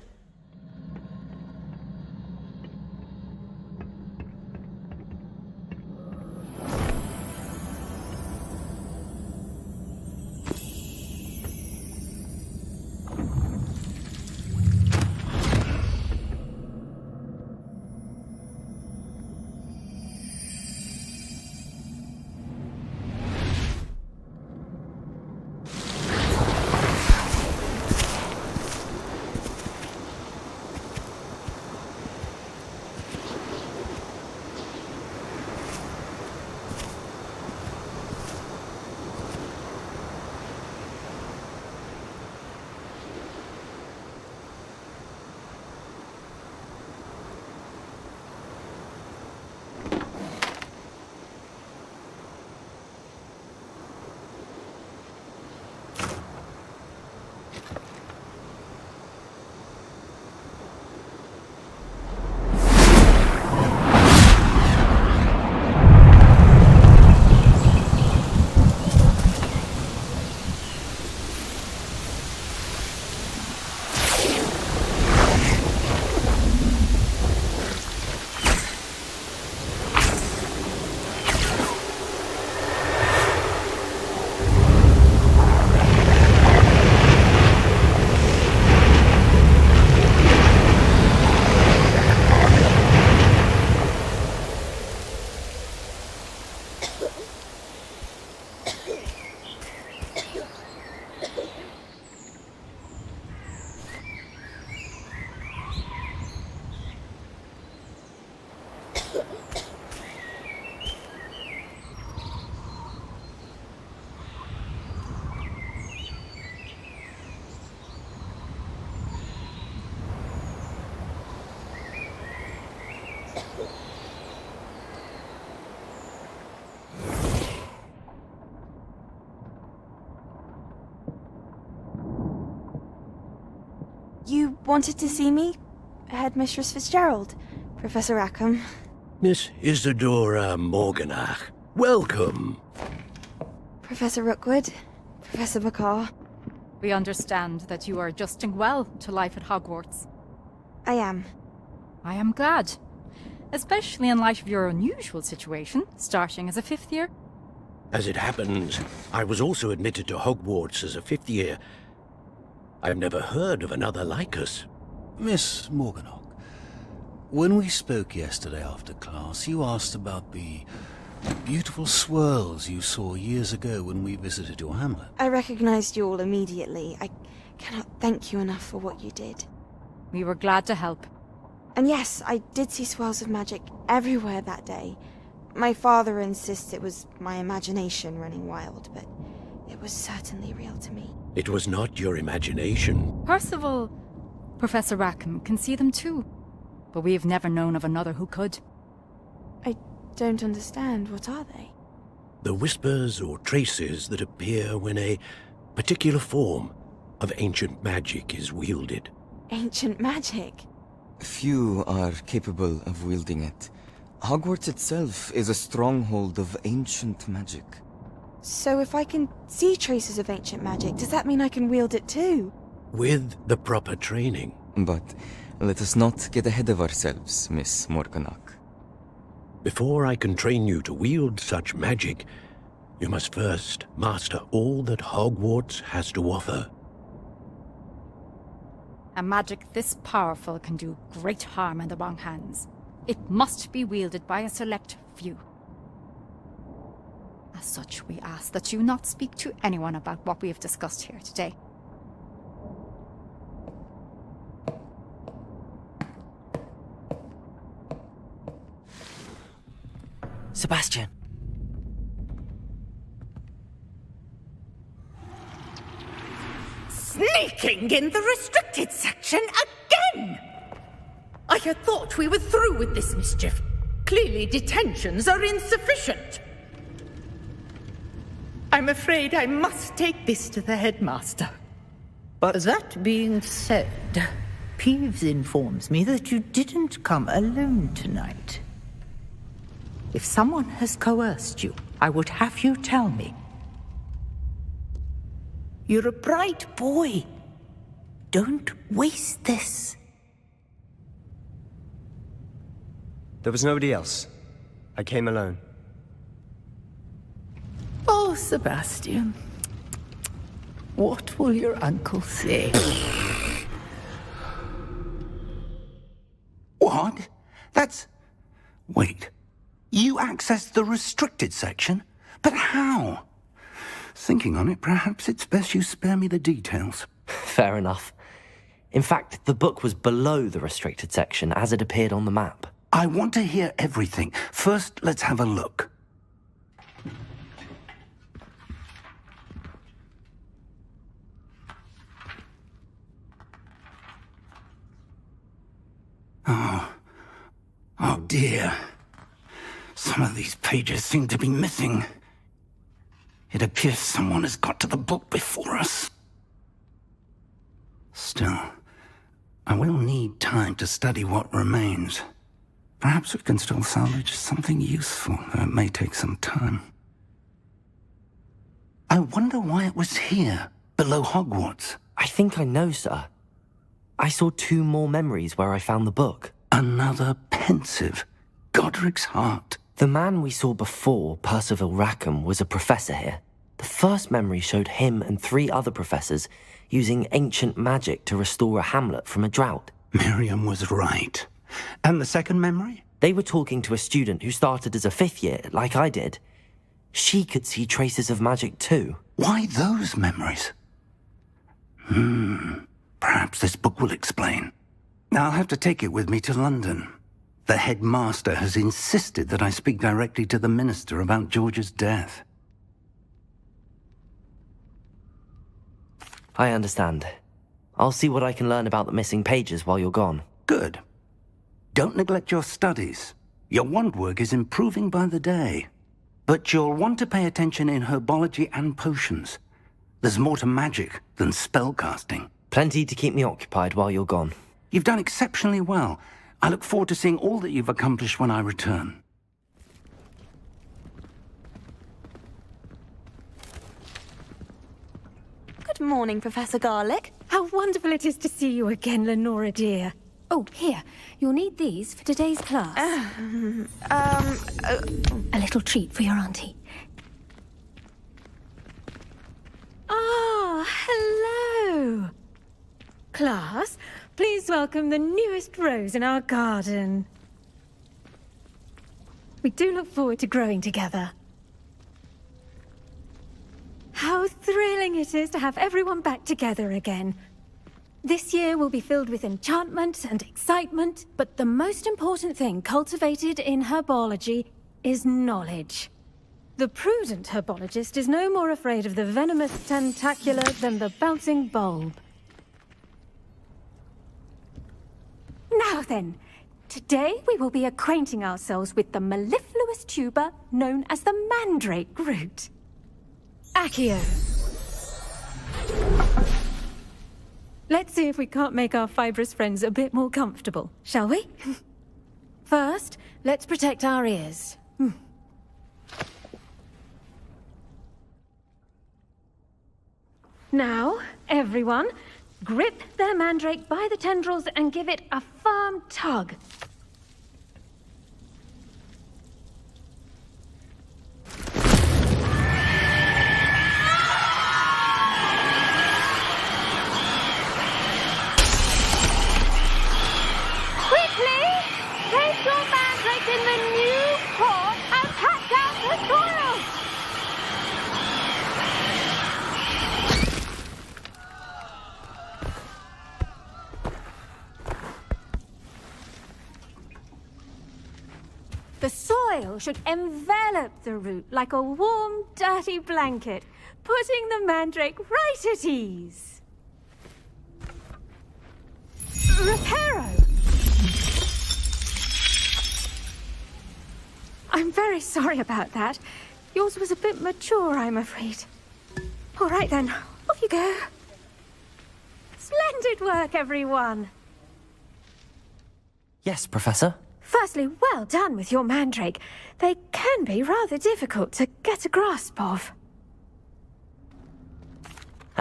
You wanted to see me? Headmistress Fitzgerald, Professor Rackham. Miss Isadora Morganach, welcome. Professor Rookwood, Professor McCaw. We understand that you are adjusting well to life at Hogwarts. I am. I am glad. Especially in light of your unusual situation, starting as a 5th year. As it happens, I was also admitted to Hogwarts as a 5th year. I've never heard of another like us. Miss Morganach, when we spoke yesterday after class, you asked about the beautiful swirls you saw years ago when we visited your hamlet. I recognized you all immediately. I cannot thank you enough for what you did. We were glad to help. And yes, I did see swirls of magic everywhere that day. My father insists it was my imagination running wild, but it was certainly real to me. It was not your imagination. Percival, Professor Rackham can see them too. But we have never known of another who could. I don't understand. What are they? The whispers or traces that appear when a particular form of ancient magic is wielded. Ancient magic? Few are capable of wielding it. Hogwarts itself is a stronghold of ancient magic. So if I can see traces of ancient magic, does that mean I can wield it too? With the proper training. But let us not get ahead of ourselves, Miss Morganach. Before I can train you to wield such magic, you must first master all that Hogwarts has to offer. A magic this powerful can do great harm in the wrong hands. It must be wielded by a select few. As such, we ask that you not speak to anyone about what we have discussed here today. Sebastian. Sneaking in the restricted section again! I had thought we were through with this mischief. Clearly detentions are insufficient. I'm afraid I must take this to the headmaster. But that being said, Peeves informs me that you didn't come alone tonight. If someone has coerced you, I would have you tell me. You're a bright boy. Don't waste this. There was nobody else. I came alone. Oh, Sebastian. What will your uncle say? What? That's... Wait. You accessed the restricted section? But how? Thinking on it, perhaps it's best you spare me the details. Fair enough. In fact, the book was below the restricted section as it appeared on the map. I want to hear everything. First, let's have a look. Oh dear. Some of these pages seem to be missing. It appears someone has got to the book before us. Still, I will need time to study what remains. Perhaps we can still salvage something useful, though it may take some time. I wonder why it was here, below Hogwarts. I think I know, sir. I saw 2 more memories where I found the book. Another pensive. Godric's heart. The man we saw before, Percival Rackham, was a professor here. The first memory showed him and 3 other professors using ancient magic to restore a hamlet from a drought. Miriam was right. And the second memory? They were talking to a student who started as a 5th year, like I did. She could see traces of magic too. Why those memories? Perhaps this book will explain. I'll have to take it with me to London. The headmaster has insisted that I speak directly to the minister about George's death. I understand. I'll see what I can learn about the missing pages while you're gone. Good. Don't neglect your studies. Your wand work is improving by the day. But you'll want to pay attention in herbology and potions. There's more to magic than spellcasting. Plenty to keep me occupied while you're gone. You've done exceptionally well. I look forward to seeing all that you've accomplished when I return. Good morning, Professor Garlick. How wonderful it is to see you again, Lenora dear. Oh, here. You'll need these for today's class. A little treat for your auntie. Ah, hello. Class, please welcome the newest rose in our garden. We do look forward to growing together. How thrilling it is to have everyone back together again. This year will be filled with enchantment and excitement, but the most important thing cultivated in herbology is knowledge. The prudent herbologist is no more afraid of the venomous tentacula than the bouncing bulb. Now then, today we will be acquainting ourselves with the mellifluous tuber known as the mandrake root. Accio. Let's see if we can't make our fibrous friends a bit more comfortable, shall we? First, let's protect our ears. Now, everyone, grip their mandrake by the tendrils and give it a firm tug. Place your mandrake in the new pot and pat down the soil! The soil should envelop the root like a warm, dirty blanket, putting the mandrake right at ease. Reparo! I'm very sorry about that. Yours was a bit mature, I'm afraid. All right then, off you go. Splendid work, everyone. Yes, Professor? Firstly, well done with your mandrake. They can be rather difficult to get a grasp of.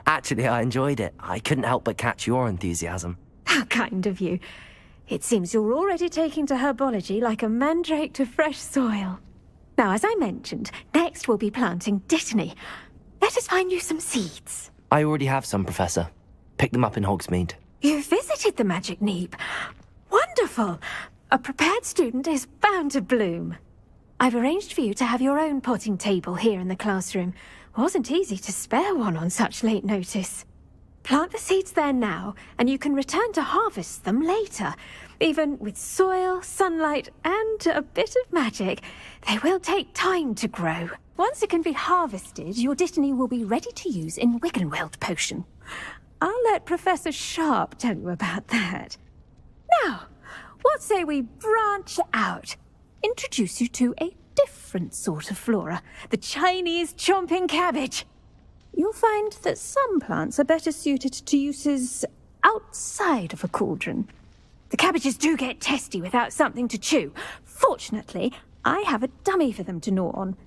Actually, I enjoyed it. I couldn't help but catch your enthusiasm. How kind of you. It seems you're already taking to herbology like a mandrake to fresh soil. Now, as I mentioned, next we'll be planting dittany. Let us find you some seeds. I already have some, Professor. Picked them up in Hogsmeade. You visited the Magic Neep. Wonderful! A prepared student is bound to bloom. I've arranged for you to have your own potting table here in the classroom. Wasn't easy to spare one on such late notice. Plant the seeds there now, and you can return to harvest them later. Even with soil, sunlight, and a bit of magic, they will take time to grow. Once it can be harvested, your dittany will be ready to use in Wiggenweld potion. I'll let Professor Sharp tell you about that. Now, what say we branch out? Introduce you to a different sort of flora, the Chinese chomping cabbage. You'll find that some plants are better suited to uses outside of a cauldron. The cabbages do get testy without something to chew. Fortunately, I have a dummy for them to gnaw on.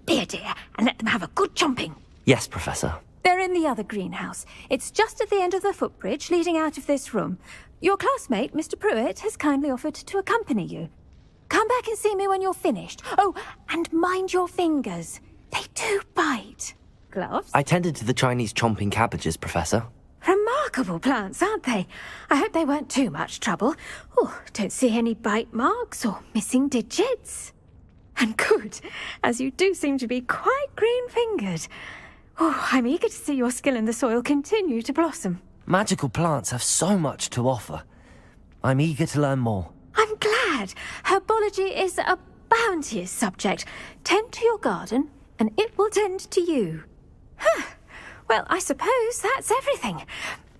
Be a dear and let them have a good chomping. Yes, Professor. They're in the other greenhouse. It's just at the end of the footbridge leading out of this room. Your classmate, Mr. Pruitt, has kindly offered to accompany you. Come back and see me when you're finished. Oh, and mind your fingers. They do bite. Gloves? I tended to the Chinese chomping cabbages, Professor. Remarkable plants, aren't they? I hope they weren't too much trouble. Oh, don't see any bite marks or missing digits. And good, as you do seem to be quite green-fingered. Oh, I'm eager to see your skill in the soil continue to blossom. Magical plants have so much to offer. I'm eager to learn more. I'm glad. Herbology is a bounteous subject. Tend to your garden, and it will tend to you. Huh. Well, I suppose that's everything.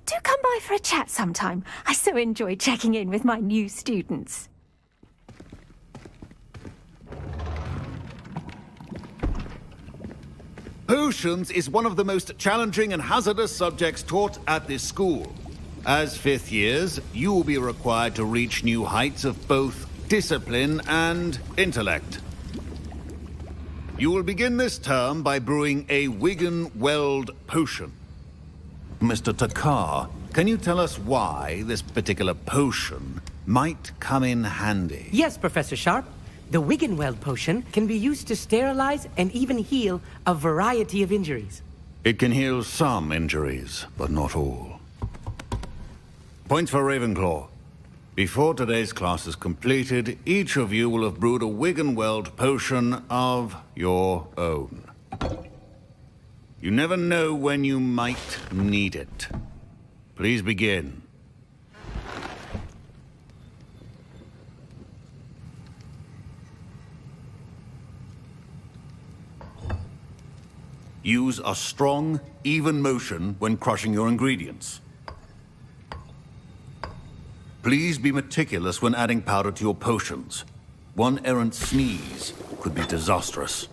Do come by for a chat sometime. I so enjoy checking in with my new students. Potions is one of the most challenging and hazardous subjects taught at this school. As fifth years, you will be required to reach new heights of both discipline and intellect. You will begin this term by brewing a Wiggenweld potion. Mr. Takar, can you tell us why this particular potion might come in handy? Yes, Professor Sharp. The Wiggenweld potion can be used to sterilize and even heal a variety of injuries. It can heal some injuries, but not all. Points for Ravenclaw. Before today's class is completed, each of you will have brewed a Wiggenweld potion of your own. You never know when you might need it. Please begin. Use a strong, even motion when crushing your ingredients. Please be meticulous when adding powder to your potions. One errant sneeze could be disastrous.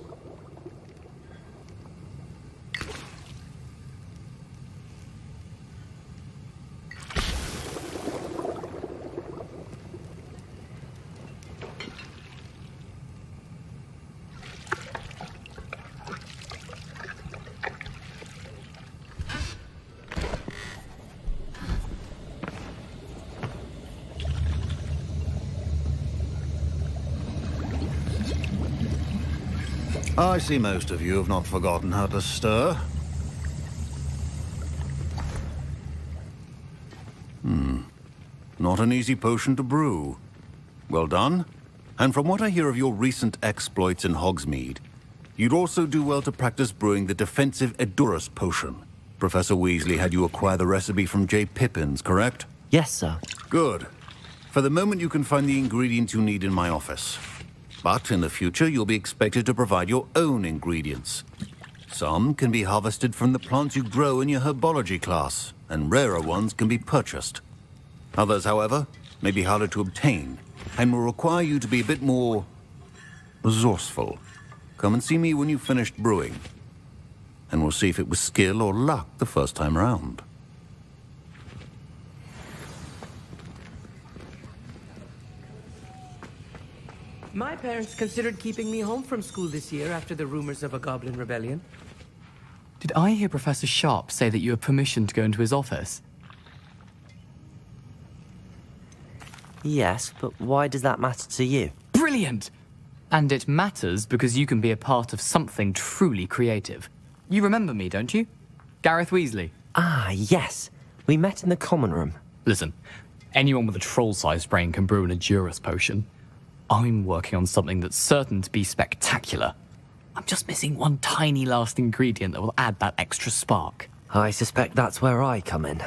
I see most of you have not forgotten how to stir. Not an easy potion to brew. Well done. And from what I hear of your recent exploits in Hogsmeade, you'd also do well to practice brewing the defensive Edurus potion. Professor Weasley had you acquire the recipe from J. Pippins, correct? Yes, sir. Good. For the moment, you can find the ingredients you need in my office. But in the future, you'll be expected to provide your own ingredients. Some can be harvested from the plants you grow in your herbology class, and rarer ones can be purchased. Others, however, may be harder to obtain, and will require you to be a bit more resourceful. Come and see me when you've finished brewing, and we'll see if it was skill or luck the first time round. My parents considered keeping me home from school this year after the rumors of a goblin rebellion. Did I hear Professor Sharp say that you have permission to go into his office? Yes, but why does that matter to you? Brilliant! And it matters because you can be a part of something truly creative. You remember me, don't you? Gareth Weasley. Ah, yes. We met in the common room. Listen, anyone with a troll-sized brain can brew an Edurus potion. I'm working on something that's certain to be spectacular. I'm just missing one tiny last ingredient that will add that extra spark. I suspect that's where I come in.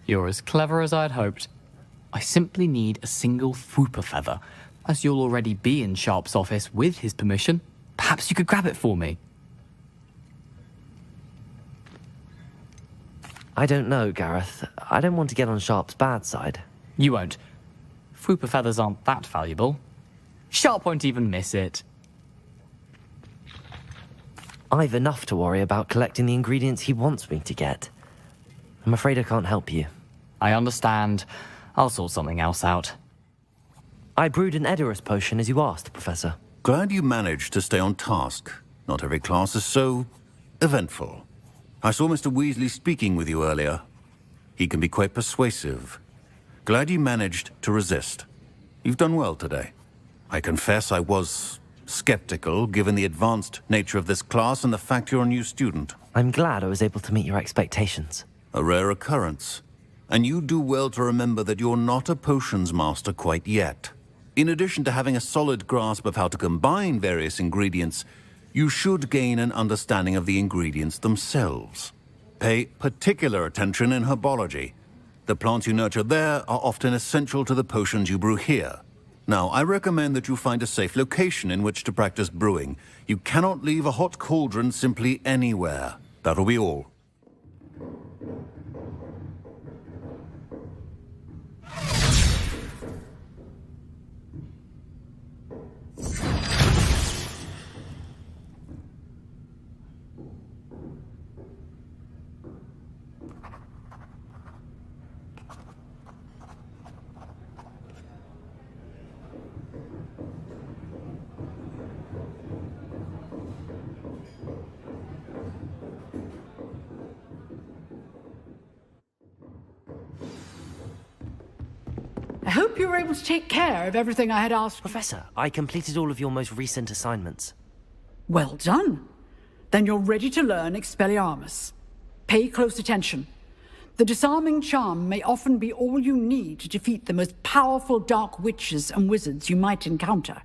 You're as clever as I'd hoped. I simply need a single Fwooper feather. As you'll already be in Sharp's office with his permission, perhaps you could grab it for me. I don't know, Gareth. I don't want to get on Sharp's bad side. You won't. Fwooper feathers aren't that valuable. Sharp won't even miss it. I've enough to worry about collecting the ingredients he wants me to get. I'm afraid I can't help you. I understand. I'll sort something else out. I brewed an Edurus potion as you asked, Professor. Glad you managed to stay on task. Not every class is so eventful. I saw Mr. Weasley speaking with you earlier. He can be quite persuasive. Glad you managed to resist. You've done well today. I confess I was skeptical, given the advanced nature of this class and the fact you're a new student. I'm glad I was able to meet your expectations. A rare occurrence. And you do well to remember that you're not a potions master quite yet. In addition to having a solid grasp of how to combine various ingredients, you should gain an understanding of the ingredients themselves. Pay particular attention in herbology. The plants you nurture there are often essential to the potions you brew here. Now, I recommend that you find a safe location in which to practice brewing. You cannot leave a hot cauldron simply anywhere. That'll be all. hope you were able to take care of everything I had asked. Professor, I completed all of your most recent assignments. Well done. Then you're ready to learn Expelliarmus. Pay close attention. The disarming charm may often be all you need to defeat the most powerful dark witches and wizards you might encounter.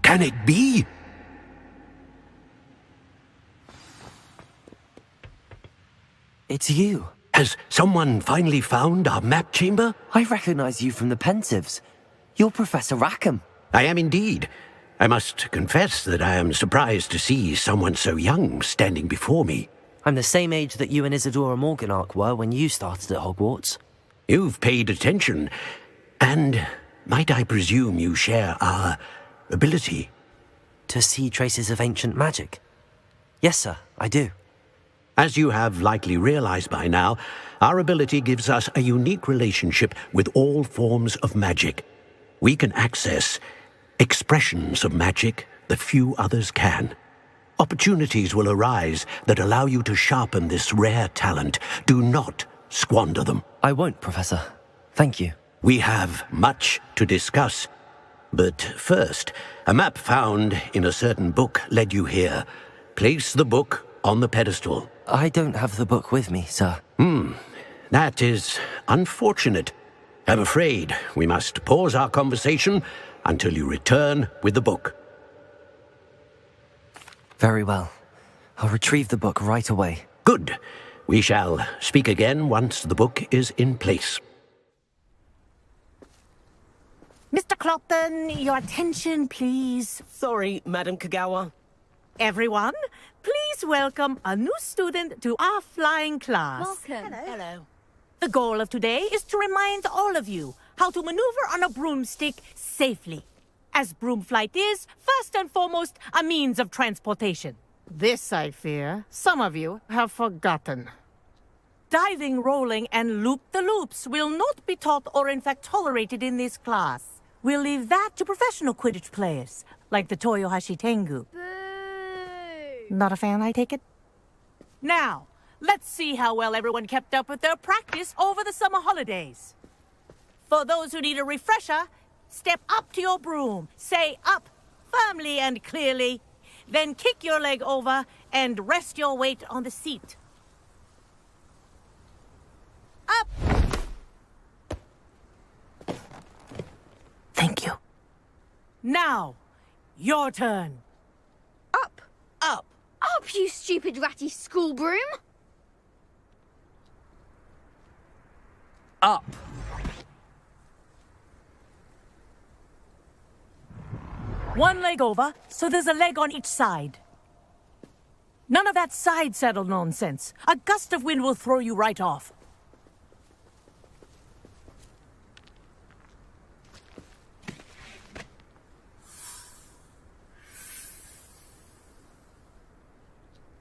Can it be? It's you. Has someone finally found our map chamber? I recognize you from the Pensives. You're Professor Rackham. I am indeed. I must confess that I am surprised to see someone so young standing before me. I'm the same age that you and Isadora Morganach were when you started at Hogwarts. You've paid attention, and might I presume you share our ability? To see traces of ancient magic? Yes, sir, I do. As you have likely realized by now, our ability gives us a unique relationship with all forms of magic. We can access expressions of magic that few others can. Opportunities will arise that allow you to sharpen this rare talent. Do not squander them. I won't, Professor. Thank you. We have much to discuss. But first, a map found in a certain book led you here. Place the book on the pedestal. I don't have the book with me, sir. That is unfortunate. I'm afraid we must pause our conversation until you return with the book. Very well. I'll retrieve the book right away. Good. We shall speak again once the book is in place. Mr. Clopton, your attention, please. Sorry, Madam Kagawa. Everyone, please welcome a new student to our flying class. Welcome. Hello. The goal of today is to remind all of you how to maneuver on a broomstick safely. As broom flight is, first and foremost, a means of transportation. This, I fear, some of you have forgotten. Diving, rolling, and loop-the-loops will not be taught or in fact tolerated in this class. We'll leave that to professional Quidditch players, like the Toyohashi Tengu. Not a fan, I take it? Now, let's see how well everyone kept up with their practice over the summer holidays. For those who need a refresher, step up to your broom, say up firmly and clearly, then kick your leg over and rest your weight on the seat. Up! Thank you. Now, your turn. Up! Up! Up, you stupid ratty school broom! Up! One leg over, so there's a leg on each side. None of that side saddle nonsense. A gust of wind will throw you right off.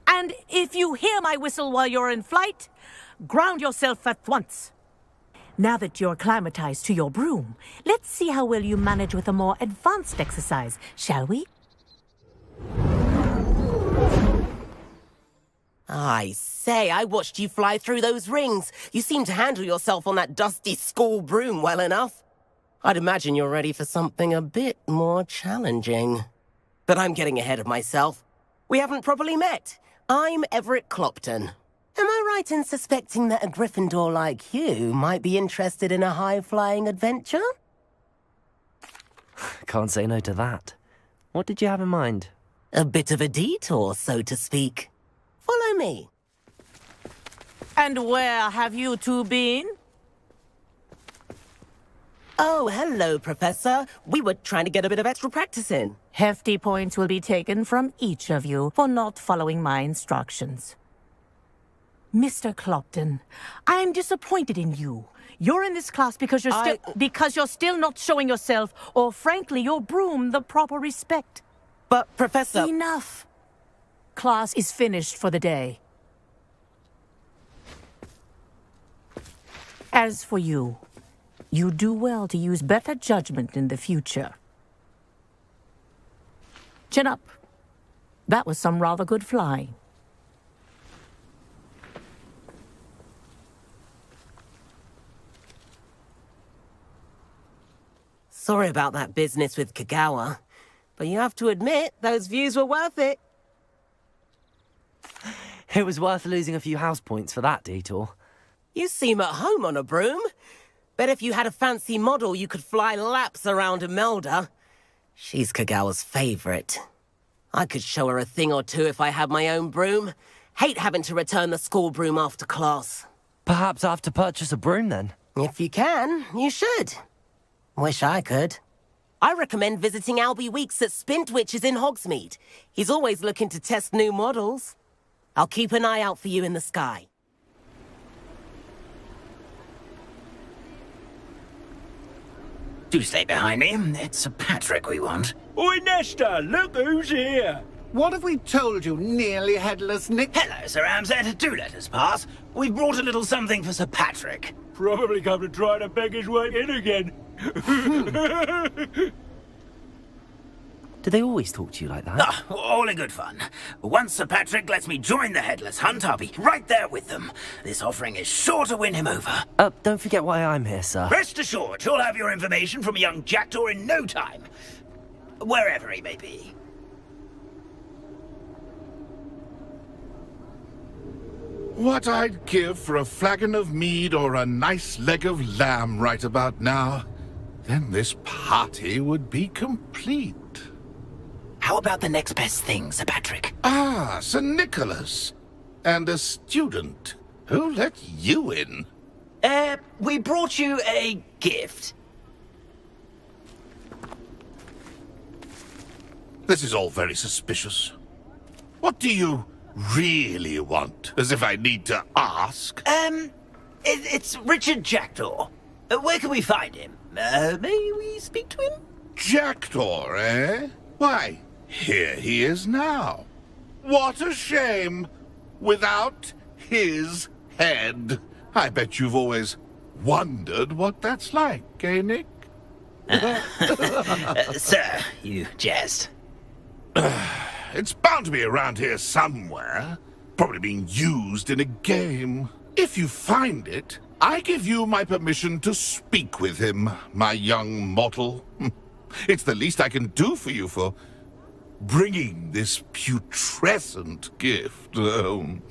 And if you hear my whistle while you're in flight, ground yourself at once. Now that you're acclimatized to your broom, let's see how well you manage with a more advanced exercise, shall we? I say, I watched you fly through those rings. You seem to handle yourself on that dusty school broom well enough. I'd imagine you're ready for something a bit more challenging. But I'm getting ahead of myself. We haven't properly met. I'm Everett Clopton. Am I right in suspecting that a Gryffindor like you might be interested in a high-flying adventure? Can't say no to that. What did you have in mind? A bit of a detour, so to speak. Follow me. And where have you two been? Oh, hello, Professor. We were trying to get a bit of extra practice in. Hefty points will be taken from each of you for not following my instructions. Mr. Clopton, I am disappointed in you. You're in this class because you're still not showing yourself, or frankly, your broom, the proper respect. But, Professor... Enough. Class is finished for the day. As for you, you do well to use better judgment in the future. Chin up. That was some rather good flying. Sorry about that business with Kagawa, but you have to admit, those views were worth it. It was worth losing a few house points for that detour. You seem at home on a broom. Bet if you had a fancy model, you could fly laps around Imelda. She's Kagawa's favorite. I could show her a thing or two if I had my own broom. Hate having to return the school broom after class. Perhaps I have to purchase a broom then? If you can, you should. Wish I could. I recommend visiting Albie Weeks at Spintwitches in Hogsmeade. He's always looking to test new models. I'll keep an eye out for you in the sky. Do stay behind me. It's Sir Patrick we want. Oi, Nesta, look who's here. What have we told you, nearly headless Nick? Hello, Sir Ramsed. Do let us pass. We've brought a little something for Sir Patrick. Probably come to try to beg his way in again. Do they always talk to you like that? Ah, all in good fun. Once Sir Patrick lets me join the Headless Hunt, I'll be right there with them. This offering is sure to win him over. Don't forget why I'm here, sir. Rest assured, you'll have your information from a young jackdaw in no time. Wherever he may be. What I'd give for a flagon of mead or a nice leg of lamb right about now. Then this party would be complete. How about the next best thing, Sir Patrick? Ah, Sir Nicholas. And a student. Who let you in? We brought you a gift. This is all very suspicious. What do you really want? As if I need to ask. It's Richard Jackdaw. Where can we find him? May we speak to him? Jackdaw, eh? Why, here he is now. What a shame. Without his head. I bet you've always wondered what that's like, eh, Nick? Sir, you jest. It's bound to be around here somewhere. Probably being used in a game. If you find it, I give you my permission to speak with him, my young mortal. It's the least I can do for you for bringing this putrescent gift home.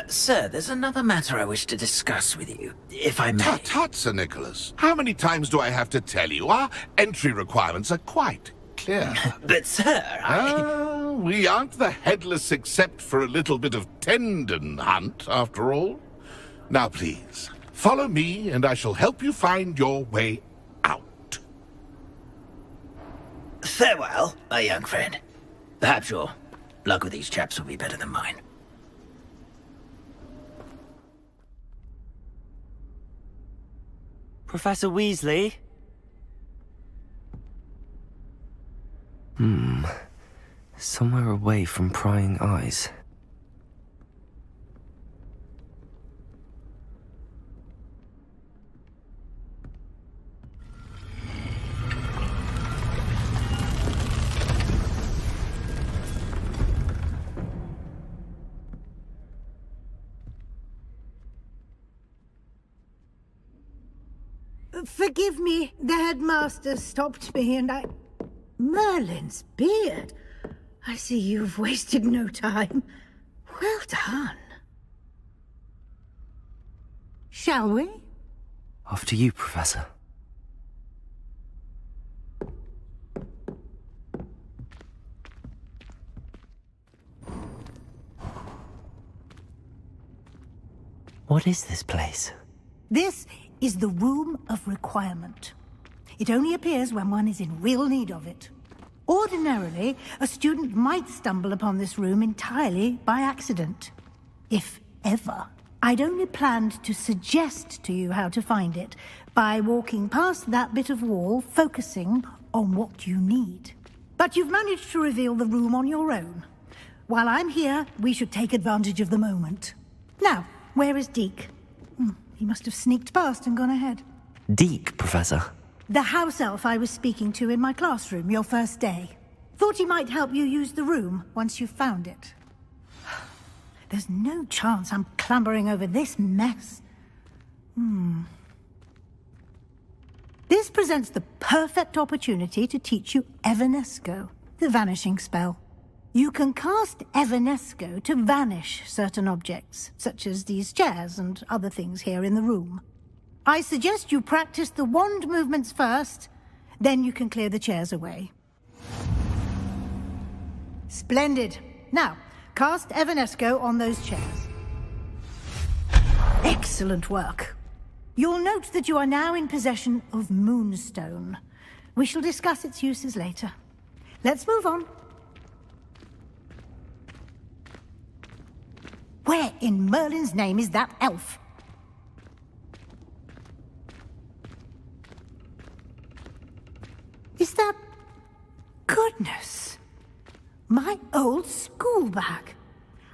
Sir, there's another matter I wish to discuss with you, if I may. Tut, Sir Nicholas. How many times do I have to tell you? Our entry requirements are quite clear. But, sir, we aren't the headless except for a little bit of tendon hunt, after all. Now, please, follow me, and I shall help you find your way out. Farewell, my young friend. Perhaps your luck with these chaps will be better than mine. Professor Weasley? Somewhere away from prying eyes. Forgive me, the headmaster stopped me and I... Merlin's beard. I see you've wasted no time. Well done. Shall we? After you, Professor. What is this place? This is the Room of Requirement. It only appears when one is in real need of it. Ordinarily, a student might stumble upon this room entirely by accident. If ever. I'd only planned to suggest to you how to find it by walking past that bit of wall, focusing on what you need. But you've managed to reveal the room on your own. While I'm here, we should take advantage of the moment. Now, where is Deke? He must have sneaked past and gone ahead. Deke, Professor. The house elf I was speaking to in my classroom your first day. Thought he might help you use the room once you've found it. There's no chance I'm clambering over this mess. This presents the perfect opportunity to teach you Evanesco, the vanishing spell. You can cast Evanesco to vanish certain objects, such as these chairs and other things here in the room. I suggest you practice the wand movements first, then you can clear the chairs away. Splendid. Now, cast Evanesco on those chairs. Excellent work. You'll note that you are now in possession of Moonstone. We shall discuss its uses later. Let's move on. Where in Merlin's name is that elf? Is that... Goodness! My old school bag.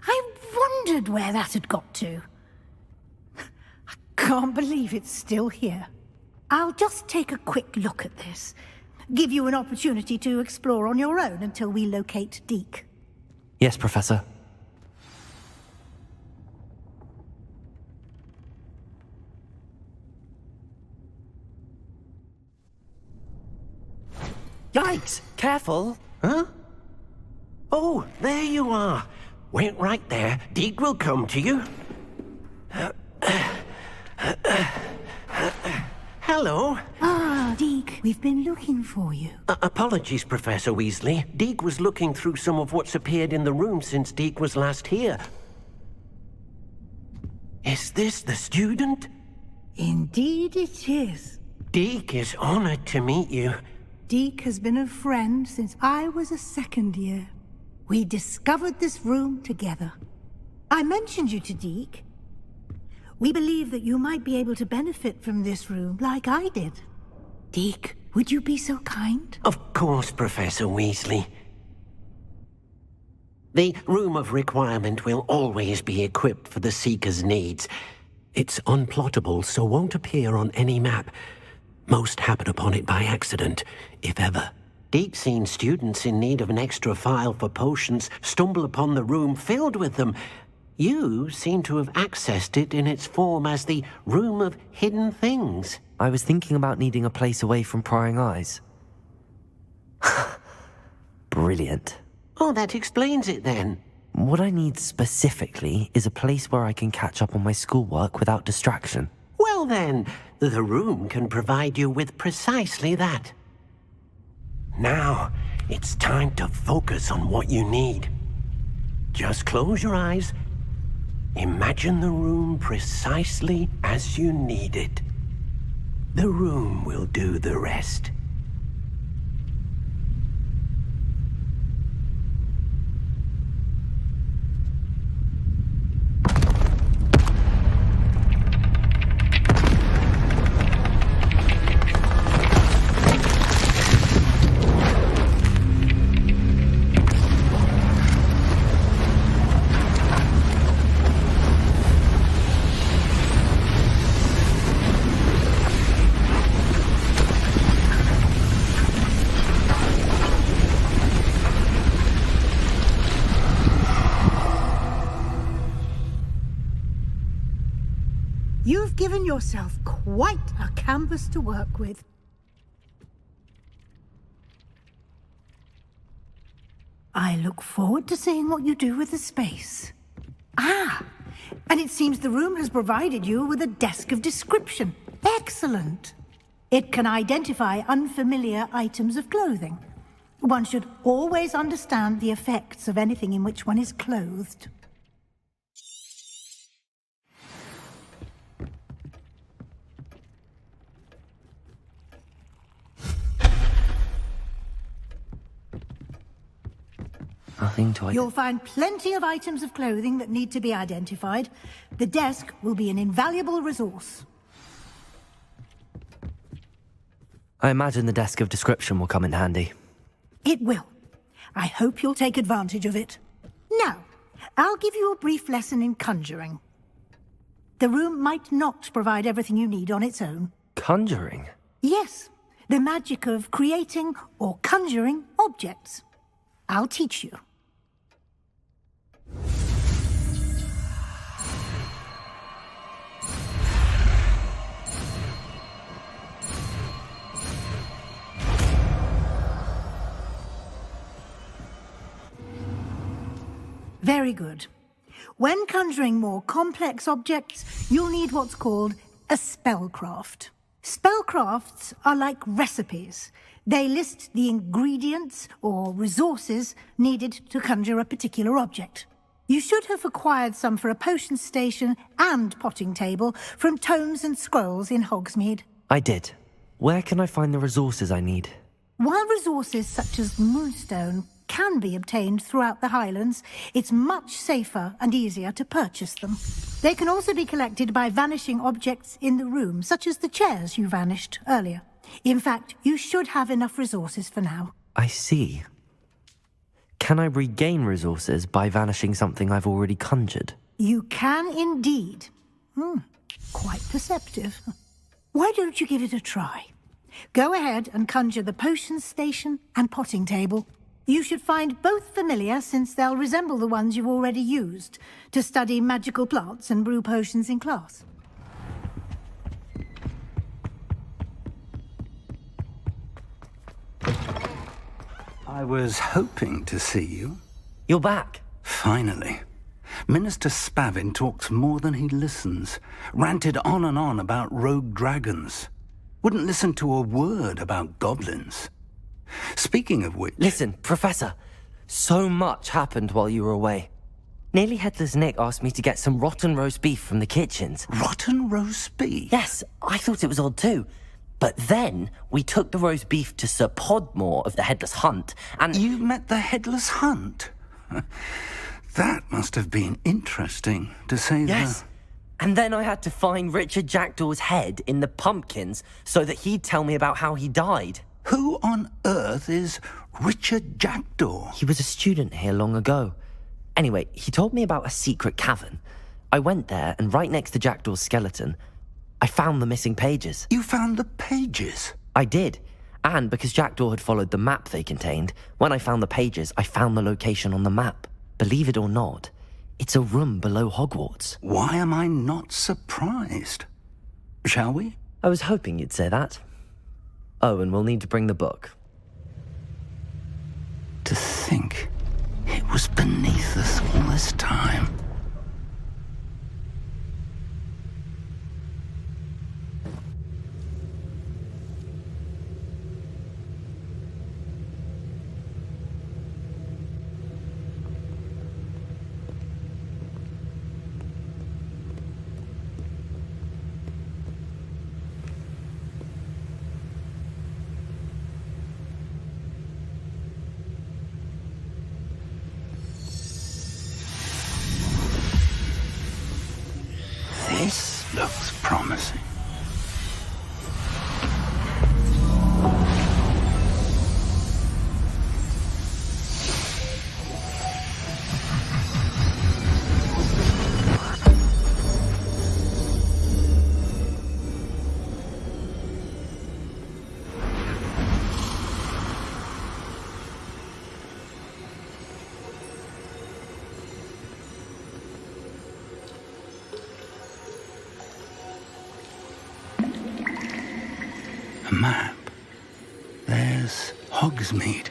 I wondered where that had got to. I can't believe it's still here. I'll just take a quick look at this. Give you an opportunity to explore on your own until we locate Deke. Yes, Professor. Yikes! Careful! Huh? Oh, there you are. Wait right there. Deke will come to you. Hello. Ah, Deke, we've been looking for you. Apologies, Professor Weasley. Deke was looking through some of what's appeared in the room since Deke was last here. Is this the student? Indeed it is. Deke is honored to meet you. Deke has been a friend since I was a second year. We discovered this room together. I mentioned you to Deke. We believe that you might be able to benefit from this room like I did. Deke, would you be so kind? Of course, Professor Weasley. The Room of Requirement will always be equipped for the Seeker's needs. It's unplottable, so won't appear on any map. Most happen upon it by accident, if ever. Deke's seen students in need of an extra file for potions stumble upon the room filled with them. You seem to have accessed it in its form as the Room of Hidden Things. I was thinking about needing a place away from prying eyes. Brilliant. Oh, that explains it then. What I need specifically is a place where I can catch up on my schoolwork without distraction. Well then, the room can provide you with precisely that. Now, it's time to focus on what you need. Just close your eyes. Imagine the room precisely as you need it. The room will do the rest. You've given yourself quite a canvas to work with. I look forward to seeing what you do with the space. Ah, and it seems the room has provided you with a desk of description. Excellent. It can identify unfamiliar items of clothing. One should always understand the effects of anything in which one is clothed. Something to You'll find plenty of items of clothing that need to be identified. The desk will be an invaluable resource. I imagine the desk of description will come in handy. It will. I hope you'll take advantage of it. Now, I'll give you a brief lesson in conjuring. The room might not provide everything you need on its own. Conjuring? Yes, the magic of creating or conjuring objects. I'll teach you. Very good. When conjuring more complex objects, you'll need what's called a spellcraft. Spellcrafts are like recipes. They list the ingredients or resources needed to conjure a particular object. You should have acquired some for a potion station and potting table from tomes and scrolls in Hogsmeade. I did. Where can I find the resources I need? While resources such as moonstone can be obtained throughout the Highlands, it's much safer and easier to purchase them. They can also be collected by vanishing objects in the room, such as the chairs you vanished earlier. In fact, you should have enough resources for now. I see. Can I regain resources by vanishing something I've already conjured? You can indeed. Quite perceptive. Why don't you give it a try? Go ahead and conjure the potion station and potting table. You should find both familiar, since they'll resemble the ones you've already used to study magical plants and brew potions in class. I was hoping to see you. You're back. Finally. Minister Spavin talks more than he listens. Ranted on and on about rogue dragons. Wouldn't listen to a word about goblins. Speaking of which... Listen, Professor. So much happened while you were away. Nearly Headless Nick asked me to get some rotten roast beef from the kitchens. Rotten roast beef? Yes, I thought it was odd too. But then we took the roast beef to Sir Podmore of the Headless Hunt, and... You met the Headless Hunt? That must have been interesting, to say the... Yes. And then I had to find Richard Jackdaw's head in the pumpkins so that he'd tell me about how he died. Who on earth is Richard Jackdaw? He was a student here long ago. Anyway, he told me about a secret cavern. I went there, and right next to Jackdaw's skeleton, I found the missing pages. You found the pages? I did. And because Jackdaw had followed the map they contained, when I found the pages, I found the location on the map. Believe it or not, it's a room below Hogwarts. Why am I not surprised? Shall we? I was hoping you'd say that. Oh, and we'll need to bring the book. To think it was beneath us all this time. This looks promising. A map. There's Hogsmeade.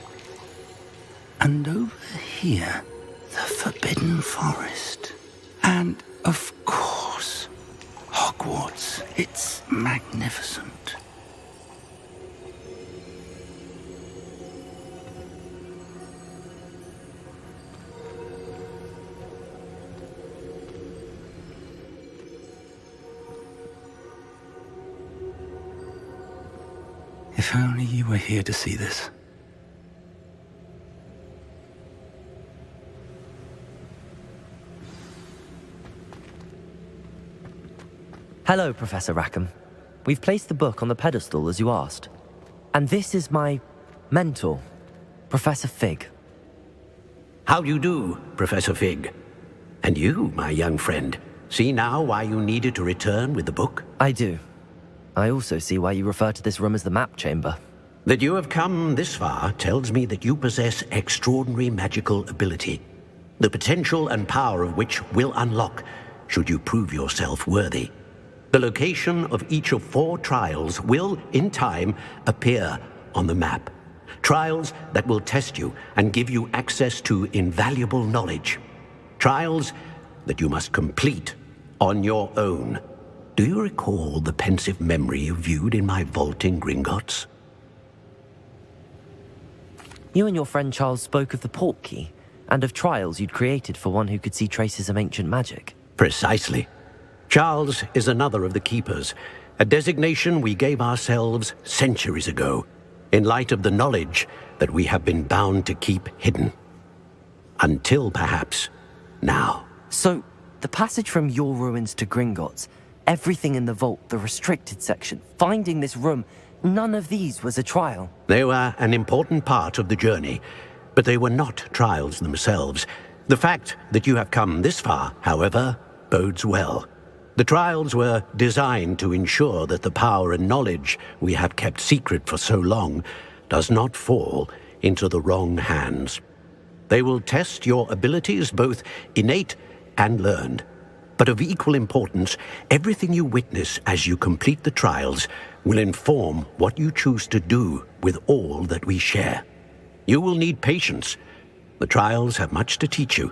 And over here, the Forbidden Forest. And, of course, Hogwarts. It's magnificent. If only you were here to see this. Hello, Professor Rackham. We've placed the book on the pedestal as you asked. And this is my mentor, Professor Fig. How do you do, Professor Fig? And you, my young friend, see now why you needed to return with the book? I do. I also see why you refer to this room as the map chamber. That you have come this far tells me that you possess extraordinary magical ability, the potential and power of which will unlock should you prove yourself worthy. The location of each of 4 trials will, in time, appear on the map. Trials that will test you and give you access to invaluable knowledge. Trials that you must complete on your own. Do you recall the pensive memory you viewed in my vault in Gringotts? You and your friend Charles spoke of the portkey, and of trials you'd created for one who could see traces of ancient magic. Precisely. Charles is another of the Keepers, a designation we gave ourselves centuries ago, in light of the knowledge that we have been bound to keep hidden. Until, perhaps, now. So, the passage from your ruins to Gringotts, everything in the vault, the restricted section, finding this room, none of these was a trial. They were an important part of the journey, but they were not trials themselves. The fact that you have come this far, however, bodes well. The trials were designed to ensure that the power and knowledge we have kept secret for so long does not fall into the wrong hands. They will test your abilities, both innate and learned. But of equal importance, everything you witness as you complete the trials will inform what you choose to do with all that we share. You will need patience. The trials have much to teach you.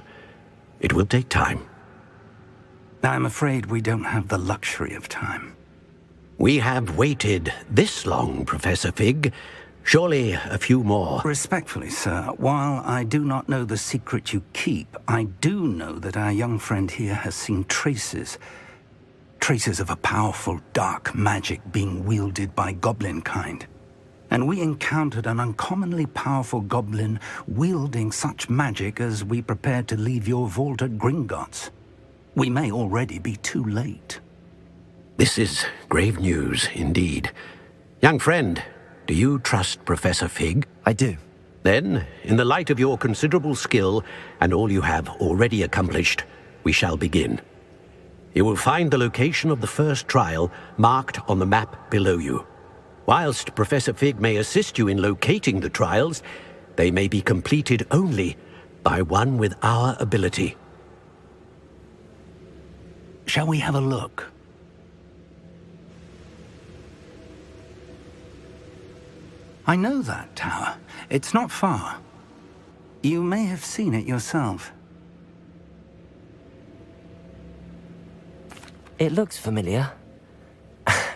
It will take time. I'm afraid we don't have the luxury of time. We have waited this long, Professor Fig. Surely a few more. Respectfully, sir, while I do not know the secret you keep, I do know that our young friend here has seen traces of a powerful dark magic being wielded by goblin kind. And we encountered an uncommonly powerful goblin wielding such magic as we prepared to leave your vault at Gringotts. We may already be too late. This is grave news, indeed. Young friend, do you trust Professor Fig? I do. Then, in the light of your considerable skill and all you have already accomplished, we shall begin. You will find the location of the first trial marked on the map below you. Whilst Professor Fig may assist you in locating the trials, they may be completed only by one with our ability. Shall we have a look? I know that tower. It's not far. You may have seen it yourself. It looks familiar.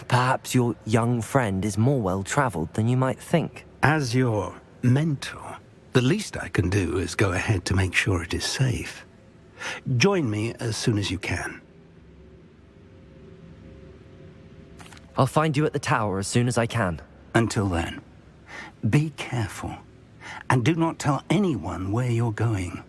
Perhaps your young friend is more well-traveled than you might think. As your mentor, the least I can do is go ahead to make sure it is safe. Join me as soon as you can. I'll find you at the tower as soon as I can. Until then, be careful, and do not tell anyone where you're going.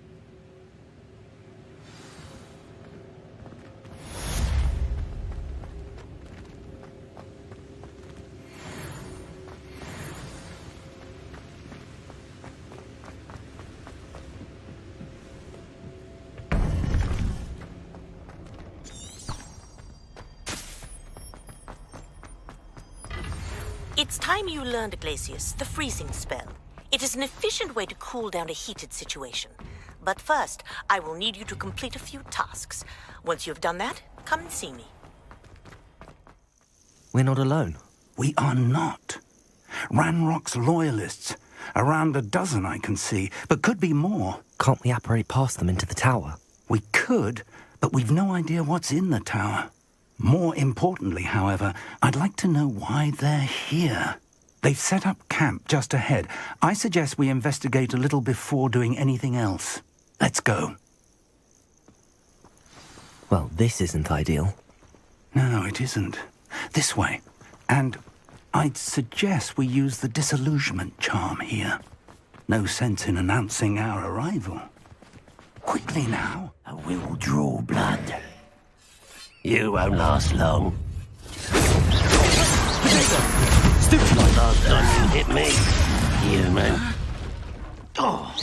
It's time you learned, Glacius, the freezing spell. It is an efficient way to cool down a heated situation. But first, I will need you to complete a few tasks. Once you've done that, come and see me. We're not alone. We are not. Ranrock's loyalists. Around a dozen I can see, but could be more. Can't we apparate past them into the tower? We could, but we've no idea what's in the tower. More importantly, however, I'd like to know why they're here. They've set up camp just ahead. I suggest we investigate a little before doing anything else. Let's go. Well, this isn't ideal. No, it isn't. This way. And I'd suggest we use the disillusionment charm here. No sense in announcing our arrival. Quickly now. I will draw blood. You won't last long. Stupid like last time you hit me, human. Oh,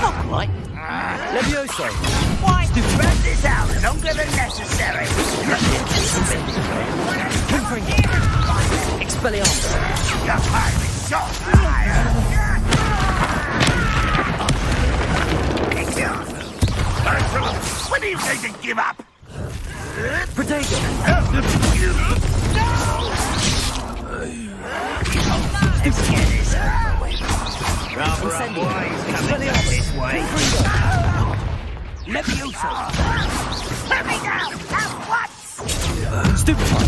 not right. Levioso! Why? Spread this out longer than necessary. Expelliarmus! Your fire is shot. When do you think to give up? Protego! Let's get this over with. Rather a boys coming back this way. Levioso! Let me down! At once! Stupefy!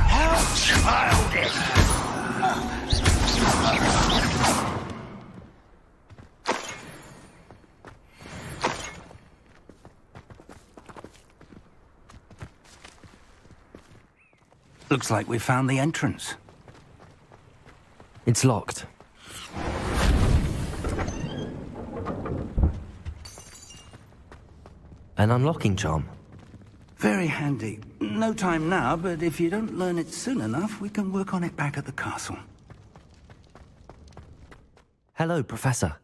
How childish! Looks like we found the entrance. It's locked. An unlocking charm. Very handy. No time now, but if you don't learn it soon enough, we can work on it back at the castle. Hello, Professor.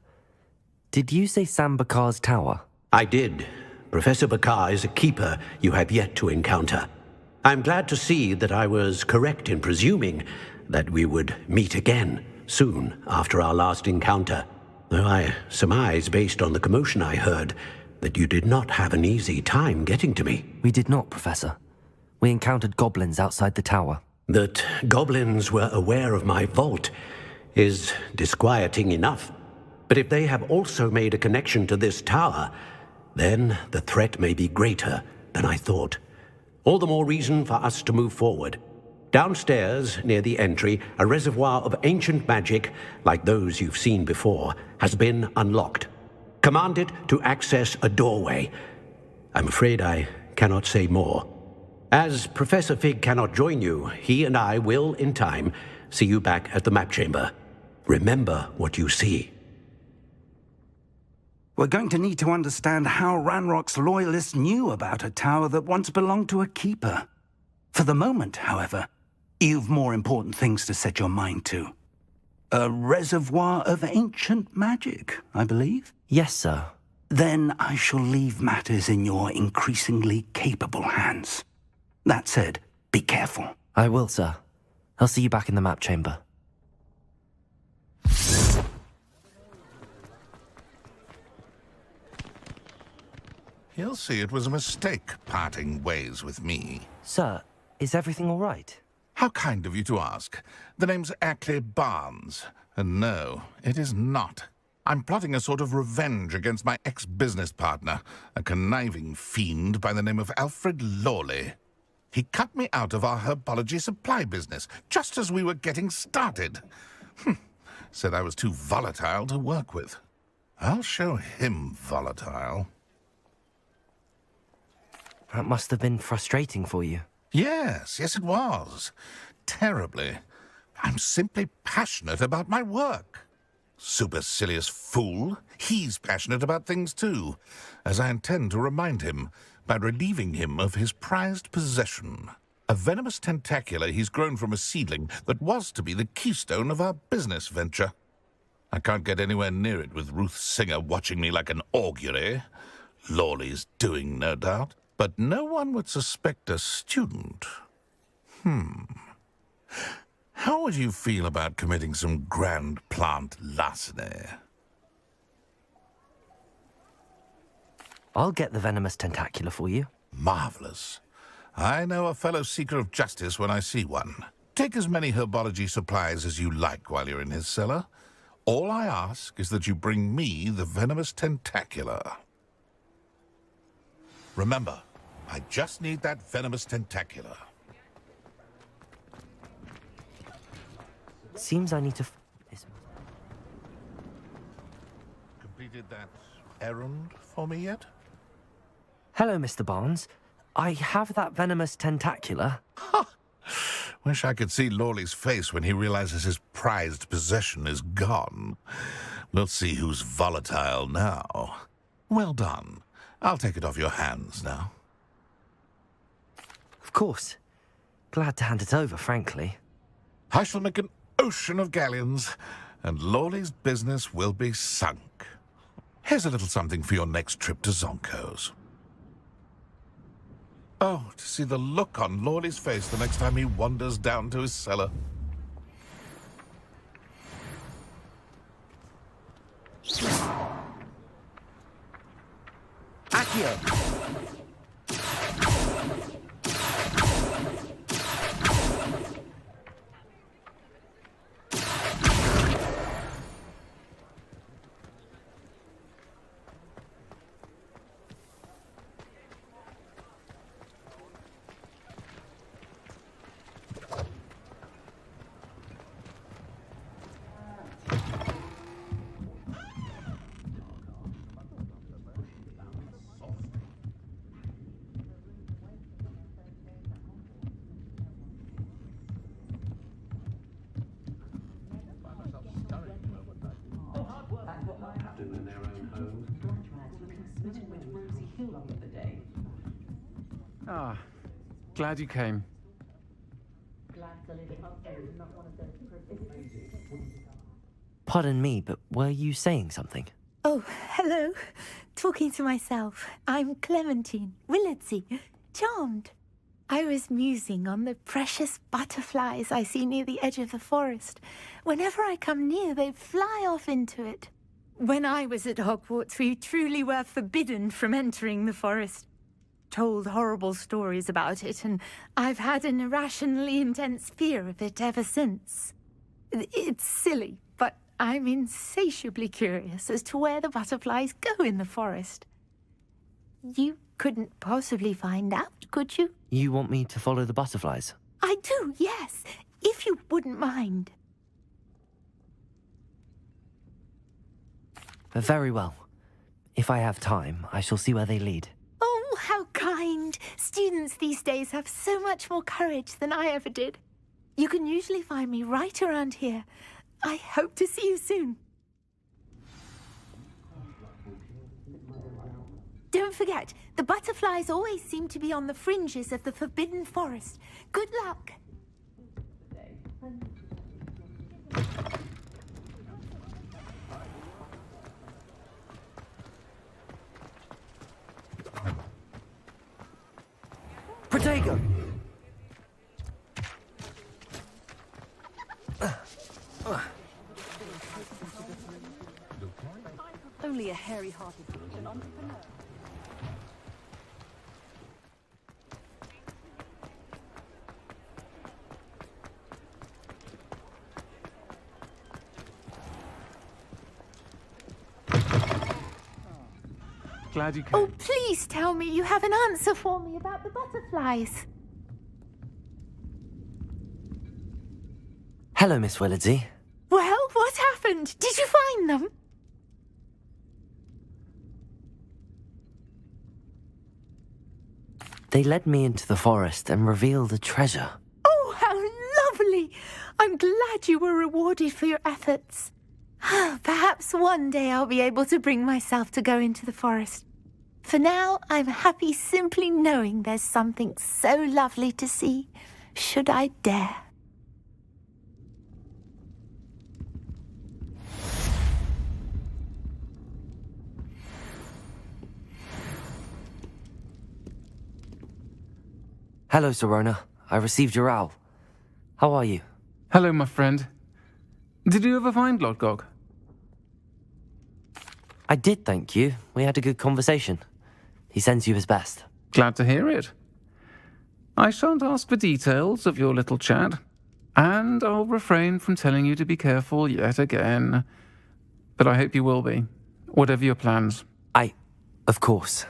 Did you say Sam Bakar's tower? I did. Professor Bakar is a keeper you have yet to encounter. I'm glad to see that I was correct in presuming that we would meet again soon after our last encounter, though I surmise, based on the commotion I heard, that you did not have an easy time getting to me. We did not, Professor. We encountered goblins outside the tower. That goblins were aware of my vault is disquieting enough. But if they have also made a connection to this tower, then the threat may be greater than I thought. All the more reason for us to move forward. Downstairs, near the entry, a reservoir of ancient magic, like those you've seen before, has been unlocked. Command it to access a doorway. I'm afraid I cannot say more. As Professor Fig cannot join you, he and I will, in time, see you back at the map chamber. Remember what you see. We're going to need to understand how Ranrock's loyalists knew about a tower that once belonged to a keeper. For the moment, however, you've more important things to set your mind to. A reservoir of ancient magic, I believe? Yes, sir. Then I shall leave matters in your increasingly capable hands. That said, be careful. I will, sir. I'll see you back in the map chamber. He'll see it was a mistake parting ways with me. Sir, is everything all right? How kind of you to ask. The name's Ackley Barnes. And no, it is not. I'm plotting a sort of revenge against my ex-business partner, a conniving fiend by the name of Alfred Lawley. He cut me out of our herbology supply business, just as we were getting started. Said I was too volatile to work with. I'll show him volatile. That must have been frustrating for you. Yes, it was. Terribly. I'm simply passionate about my work. Supercilious fool. He's passionate about things too, as I intend to remind him by relieving him of his prized possession. A venomous tentacula he's grown from a seedling that was to be the keystone of our business venture. I can't get anywhere near it with Ruth Singer watching me like an augury. Lawley's doing, no doubt. But no one would suspect a student. How would you feel about committing some grand plant larceny? I'll get the venomous tentacula for you. Marvelous. I know a fellow seeker of justice when I see one. Take as many herbology supplies as you like while you're in his cellar. All I ask is that you bring me the venomous tentacula. Remember, I just need that venomous tentacula. Seems I need to... Completed that errand for me yet? Hello, Mr. Barnes. I have that venomous tentacula. Wish I could see Lawley's face when he realizes his prized possession is gone. We'll see who's volatile now. Well done. I'll take it off your hands now. Of course. glad to hand it over, frankly. I shall make an ocean of galleons, and Lawley's business will be sunk. Here's a little something for your next trip to Zonko's. Oh, to see the look on Lawley's face the next time he wanders down to his cellar. Accio! Ah, glad you came. Pardon me, but were you saying something? Oh, hello. Talking to myself. I'm Clementine Willardsey. Charmed. I was musing on the precious butterflies I see near the edge of the forest. Whenever I come near, they fly off into it. When I was at Hogwarts, we truly were forbidden from entering the forest. Told horrible stories about it, and I've had an irrationally intense fear of it ever since. It's silly, but I'm insatiably curious as to where the butterflies go in the forest. You couldn't possibly find out, could you? You want me to follow the butterflies? I do, yes, if you wouldn't mind. Very well. If I have time, I shall see where they lead. Oh, how kind. Students these days have so much more courage than I ever did. You can usually find me right around here. I hope to see you soon. Don't forget, the butterflies always seem to be on the fringes of the Forbidden Forest. Good luck. Protego! Only a hairy-hearted entrepreneur. Glad you came. Oh, please tell me you have an answer for me about the butterflies. Hello, Miss Willardsey. Well, what happened? Did you find them? They led me into the forest and revealed a treasure. Oh, how lovely! I'm glad you were rewarded for your efforts. Perhaps one day I'll be able to bring myself to go into the forest. For now, I'm happy simply knowing there's something so lovely to see, should I dare. Hello, Serona. I received your owl. How are you? Hello, my friend. Did you ever find Lodgog? I did, thank you. We had a good conversation. He sends you his best. Glad to hear it. I shan't ask for details of your little chat, and I'll refrain from telling you to be careful yet again. But I hope you will be, whatever your plans. Of course.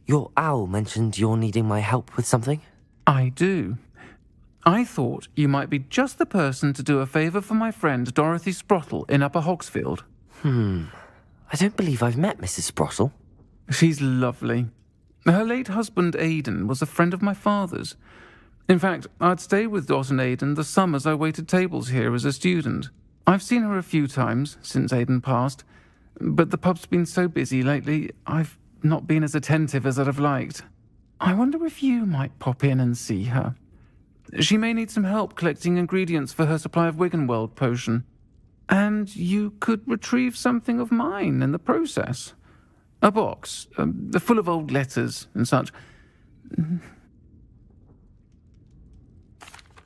Your owl mentioned you're needing my help with something? I do. I thought you might be just the person to do a favour for my friend Dorothy Sprottle in Upper Hogsfield. I don't believe I've met Mrs. Sprottle. She's lovely. Her late husband Aidan was a friend of my father's. In fact, I'd stay with Dot and Aidan the summers I waited tables here as a student. I've seen her a few times since Aidan passed, but the pub's been so busy lately, I've not been as attentive as I'd have liked. I wonder if you might pop in and see her. She may need some help collecting ingredients for her supply of Wiggenweld potion. And you could retrieve something of mine in the process. A box, full of old letters and such.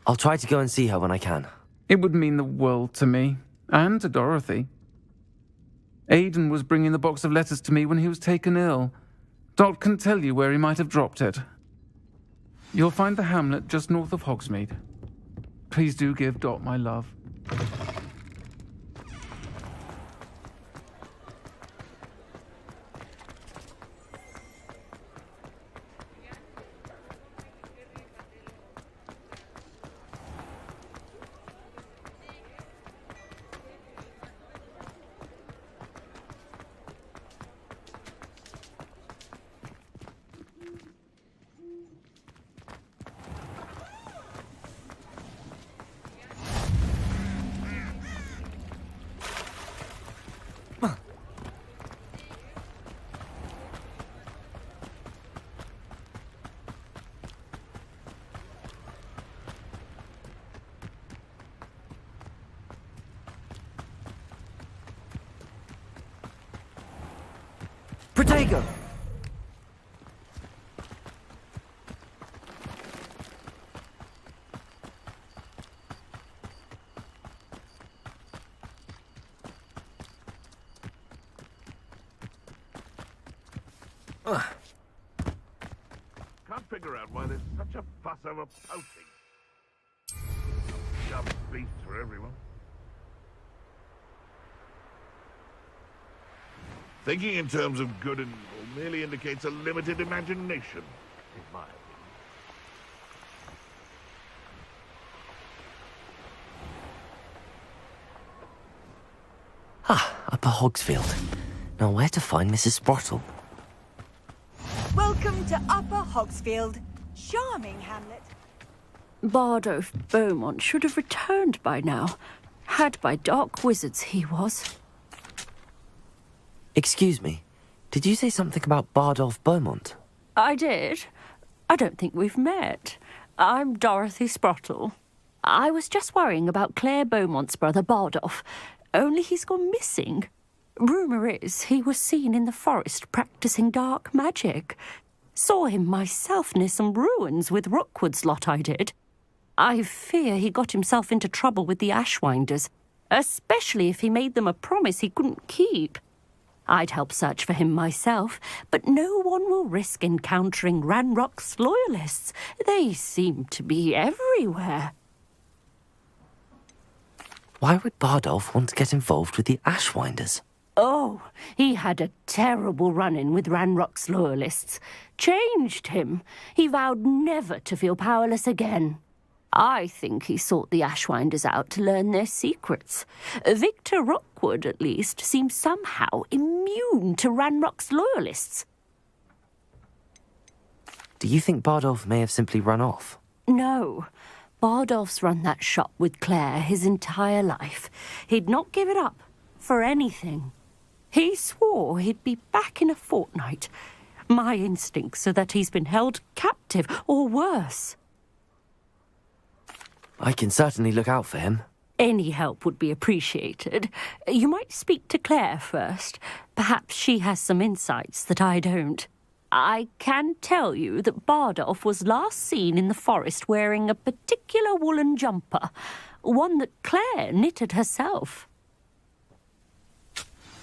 I'll try to go and see her when I can. It would mean the world to me, and to Dorothy. Aidan was bringing the box of letters to me when he was taken ill. Dot can tell you where he might have dropped it. You'll find the hamlet just north of Hogsmeade. Please do give Dot my love. Protego! Can't figure out why there's such a fuss over poaching. Dumb beast for everyone. Thinking in terms of good and evil merely indicates a limited imagination, in my opinion. Upper Hogsfield. Now where to find Mrs. Sprottle? Welcome to Upper Hogsfield. Charming hamlet. Bardolph Beaumont should have returned by now. Had by dark wizards he was. Excuse me, did you say something about Bardolph Beaumont? I did. I don't think we've met. I'm Dorothy Sprottle. I was just worrying about Claire Beaumont's brother Bardolph, only he's gone missing. Rumour is he was seen in the forest practising dark magic. Saw him myself near some ruins with Rookwood's lot I did. I fear he got himself into trouble with the Ashwinders, especially if he made them a promise he couldn't keep. I'd help search for him myself, but no one will risk encountering Ranrock's loyalists. They seem to be everywhere. Why would Bardolph want to get involved with the Ashwinders? Oh, he had a terrible run-in with Ranrock's loyalists. Changed him. He vowed never to feel powerless again. I think he sought the Ashwinders out to learn their secrets. Victor Rookwood, at least, seems somehow immune to Ranrock's loyalists. Do you think Bardolph may have simply run off? No. Bardolph's run that shop with Claire his entire life. He'd not give it up for anything. He swore he'd be back in a fortnight. My instincts are that he's been held captive, or worse. I can certainly look out for him. Any help would be appreciated. You might speak to Claire first. Perhaps she has some insights that I don't. I can tell you that Bardolph was last seen in the forest wearing a particular woolen jumper, one that Claire knitted herself.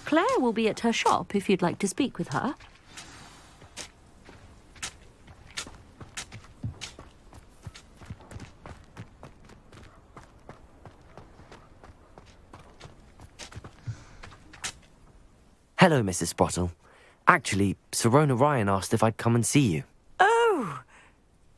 Claire will be at her shop if you'd like to speak with her. Hello, Mrs. Sprottle. Actually, Sirona Ryan asked if I'd come and see you. Oh,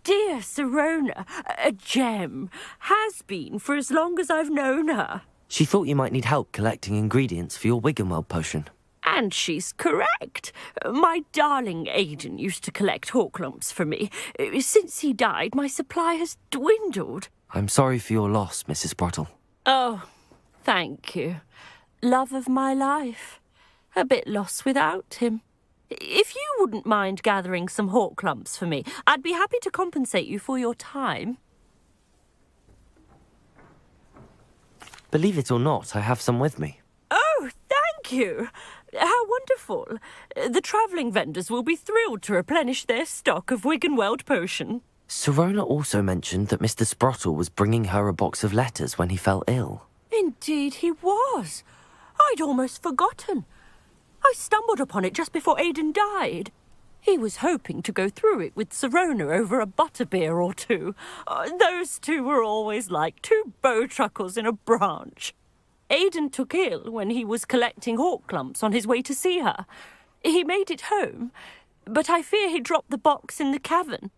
dear Sirona, a gem. Has been for as long as I've known her. She thought you might need help collecting ingredients for your Wiggenweld potion. And she's correct. My darling Aidan used to collect hawklumps for me. Since he died, my supply has dwindled. I'm sorry for your loss, Mrs. Sprottle. Oh, thank you. Love of my life. A bit lost without him. If you wouldn't mind gathering some hawk clumps for me, I'd be happy to compensate you for your time. Believe it or not, I have some with me. Oh, thank you! How wonderful. The travelling vendors will be thrilled to replenish their stock of Wiggenweld potion. Sirona also mentioned that Mr. Sprottle was bringing her a box of letters when he fell ill. Indeed he was. I'd almost forgotten. I stumbled upon it just before Aidan died. He was hoping to go through it with Sirona over a butterbeer or two. Those two were always like two bowtruckles in a branch. Aidan took ill when he was collecting hawk clumps on his way to see her. He made it home, but I fear he dropped the box in the cavern.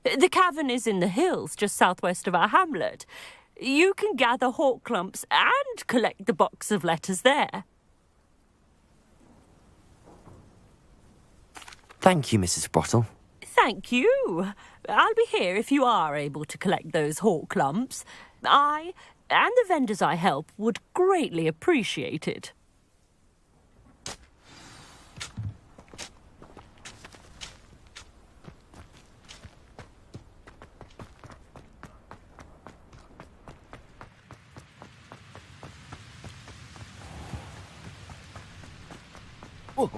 The cavern is in the hills just southwest of our hamlet. You can gather hawk clumps and collect the box of letters there. Thank you, Mrs. Sprottle. Thank you. I'll be here if you are able to collect those hawk clumps. I and the vendors I help would greatly appreciate it. Whoa.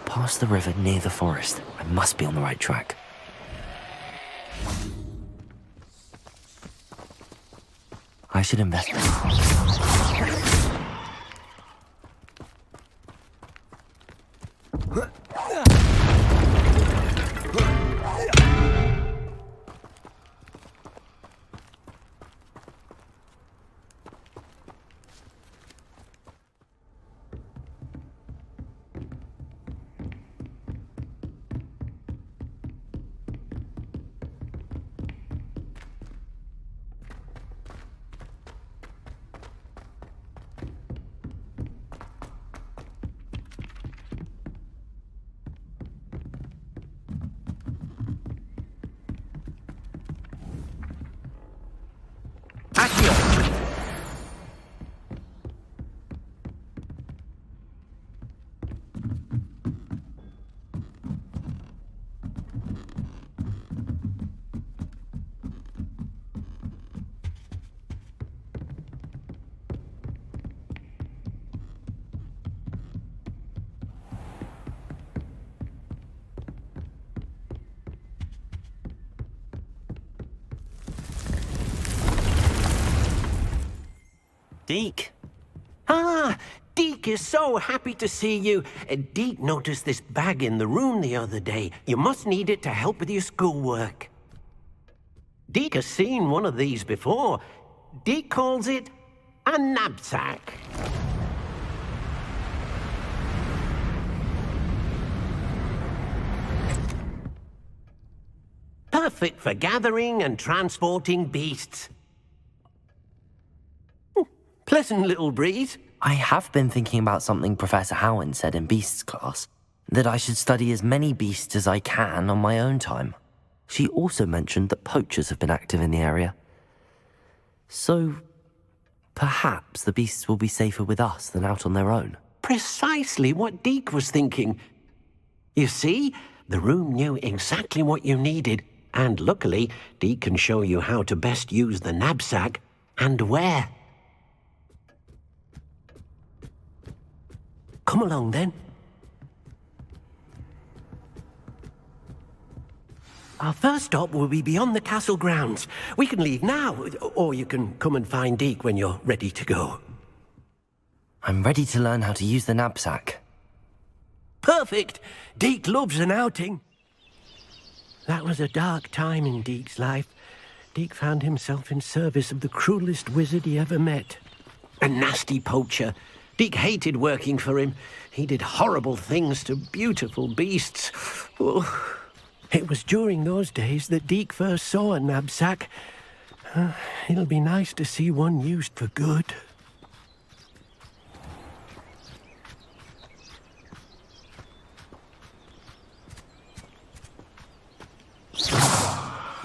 Past the river near the forest. I must be on the right track. I should investigate. Deke. Ah, Deke is so happy to see you. Deke noticed this bag in the room the other day. You must need it to help with your schoolwork. Deke has seen one of these before. Deke calls it a knapsack. Perfect for gathering and transporting beasts. Pleasant little breeze. I have been thinking about something Professor Howin said in Beasts class, that I should study as many beasts as I can on my own time. She also mentioned that poachers have been active in the area. So, perhaps the beasts will be safer with us than out on their own. Precisely what Deke was thinking. You see, the room knew exactly what you needed, and luckily, Deke can show you how to best use the knapsack and where. Come along, then. Our first stop will be beyond the castle grounds. We can leave now, or you can come and find Deke when you're ready to go. I'm ready to learn how to use the knapsack. Perfect! Deke loves an outing. That was a dark time in Deke's life. Deke found himself in service of the cruelest wizard he ever met. A nasty poacher. Deke hated working for him. He did horrible things to beautiful beasts. Oh, it was during those days that Deke first saw a knapsack. It'll be nice to see one used for good.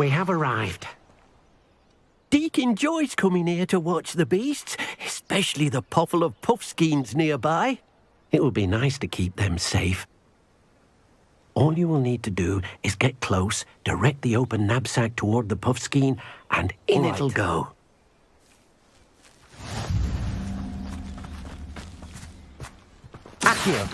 we have arrived. Deke enjoys coming here to watch the beasts, especially the pottle of puffskeins nearby. It would be nice to keep them safe. All you will need to do is get close, direct the open knapsack toward the puffskein, and in it'll go. Accio!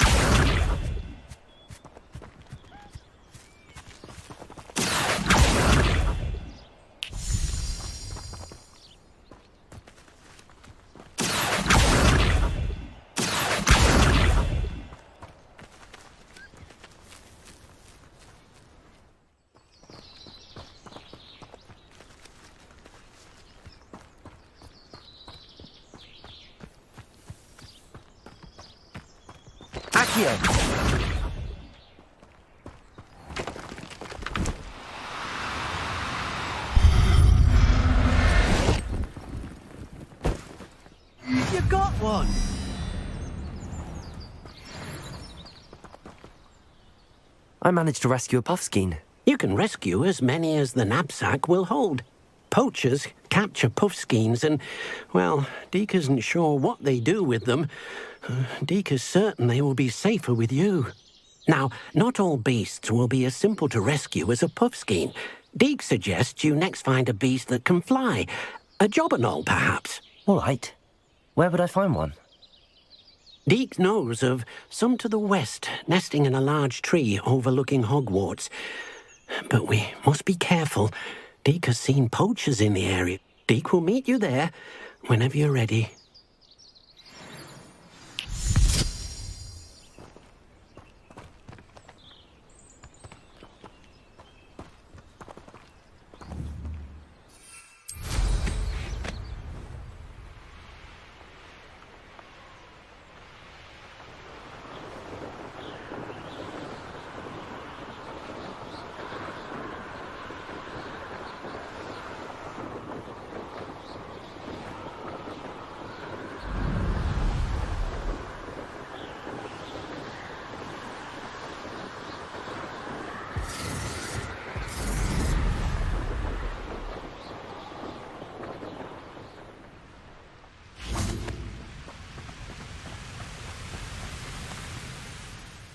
You got one! I managed to rescue a puffskein. You can rescue as many as the knapsack will hold. Poachers capture puffskeins and, well, Deke isn't sure what they do with them. Deke is certain they will be safer with you. Now, not all beasts will be as simple to rescue as a puffskein. Deke suggests you next find a beast that can fly. A jobberknoll, perhaps. All right. Where would I find one? Deke knows of some to the west, nesting in a large tree overlooking Hogwarts. But we must be careful. Deke has seen poachers in the area. Deke will meet you there whenever you're ready.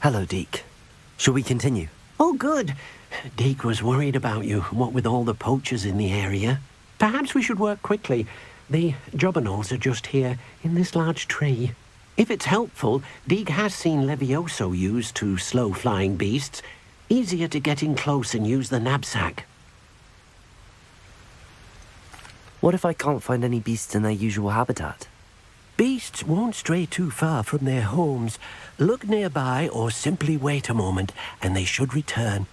Hello, Deke. Shall we continue? Oh, good. Deke was worried about you, what with all the poachers in the area. Perhaps we should work quickly. The jobberknolls are just here, in this large tree. If it's helpful, Deke has seen Levioso used to slow flying beasts. Easier to get in close and use the knapsack. What if I can't find any beasts in their usual habitat? Beasts won't stray too far from their homes. Look nearby or simply wait a moment, and they should return.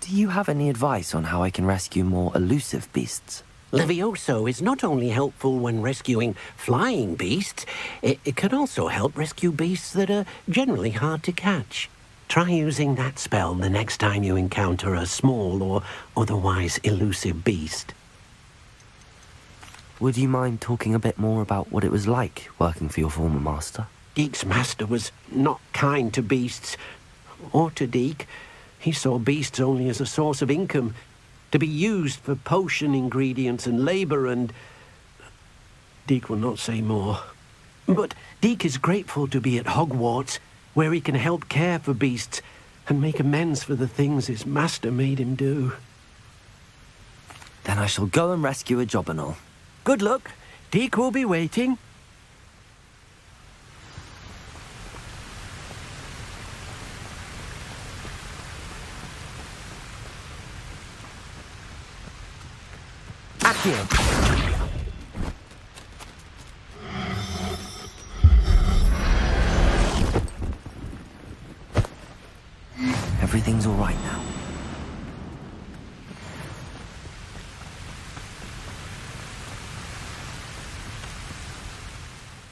Do you have any advice on how I can rescue more elusive beasts? Levioso is not only helpful when rescuing flying beasts, it can also help rescue beasts that are generally hard to catch. Try using that spell the next time you encounter a small or otherwise elusive beast. Would you mind talking a bit more about what it was like working for your former master? Deke's master was not kind to beasts, or to Deke. He saw beasts only as a source of income, to be used for potion ingredients and labour, and Deke will not say more. But Deke is grateful to be at Hogwarts, where he can help care for beasts and make amends for the things his master made him do. Then I shall go and rescue a jobberknoll. Good luck. Deke will be waiting. Accio. Everything's all right now.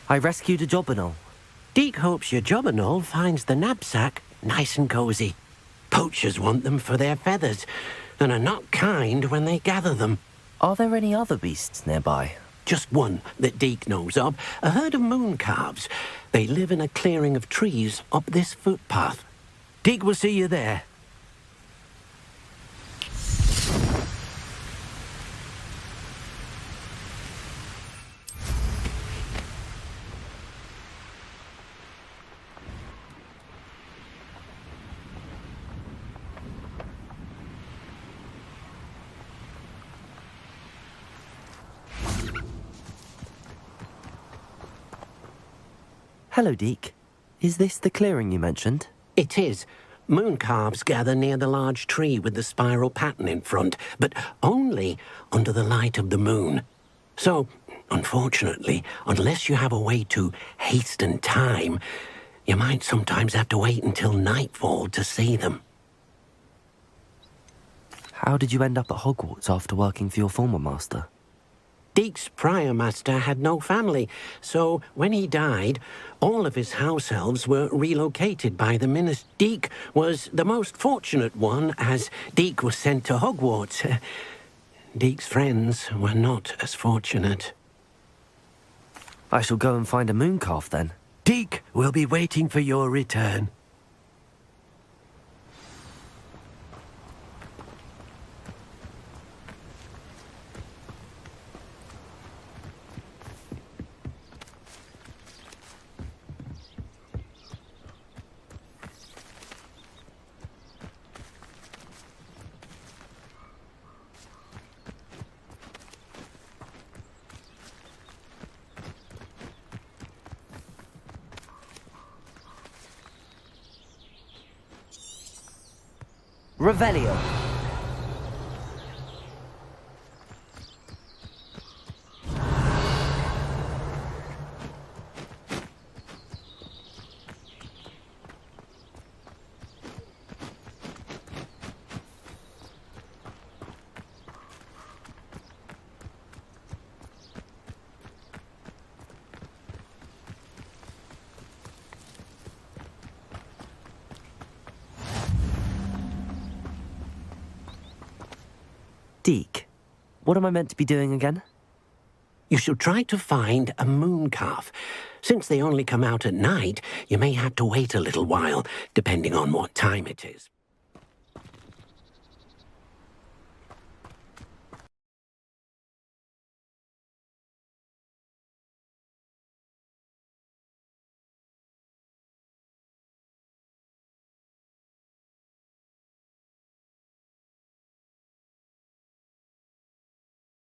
I rescued a jobberknoll. Deke hopes your jobberknoll finds the knapsack nice and cozy. Poachers want them for their feathers, and are not kind when they gather them. Are there any other beasts nearby? Just one that Deke knows of, a herd of mooncalves. They live in a clearing of trees up this footpath. Deke will see you there. Hello, Deke. Is this the clearing you mentioned? It is. Moon calves gather near the large tree with the spiral pattern in front, but only under the light of the moon. So, unfortunately, unless you have a way to hasten time, you might sometimes have to wait until nightfall to see them. How did you end up at Hogwarts after working for your former master? Deke's prior master had no family, so when he died, all of his house elves were relocated by the minister. Deke was the most fortunate one, as Deke was sent to Hogwarts. Deke's friends were not as fortunate. I shall go and find a moon calf then. Deke will be waiting for your return. Revelio. Deke, what am I meant to be doing again? You should try to find a moon calf. Since they only come out at night, you may have to wait a little while, depending on what time it is.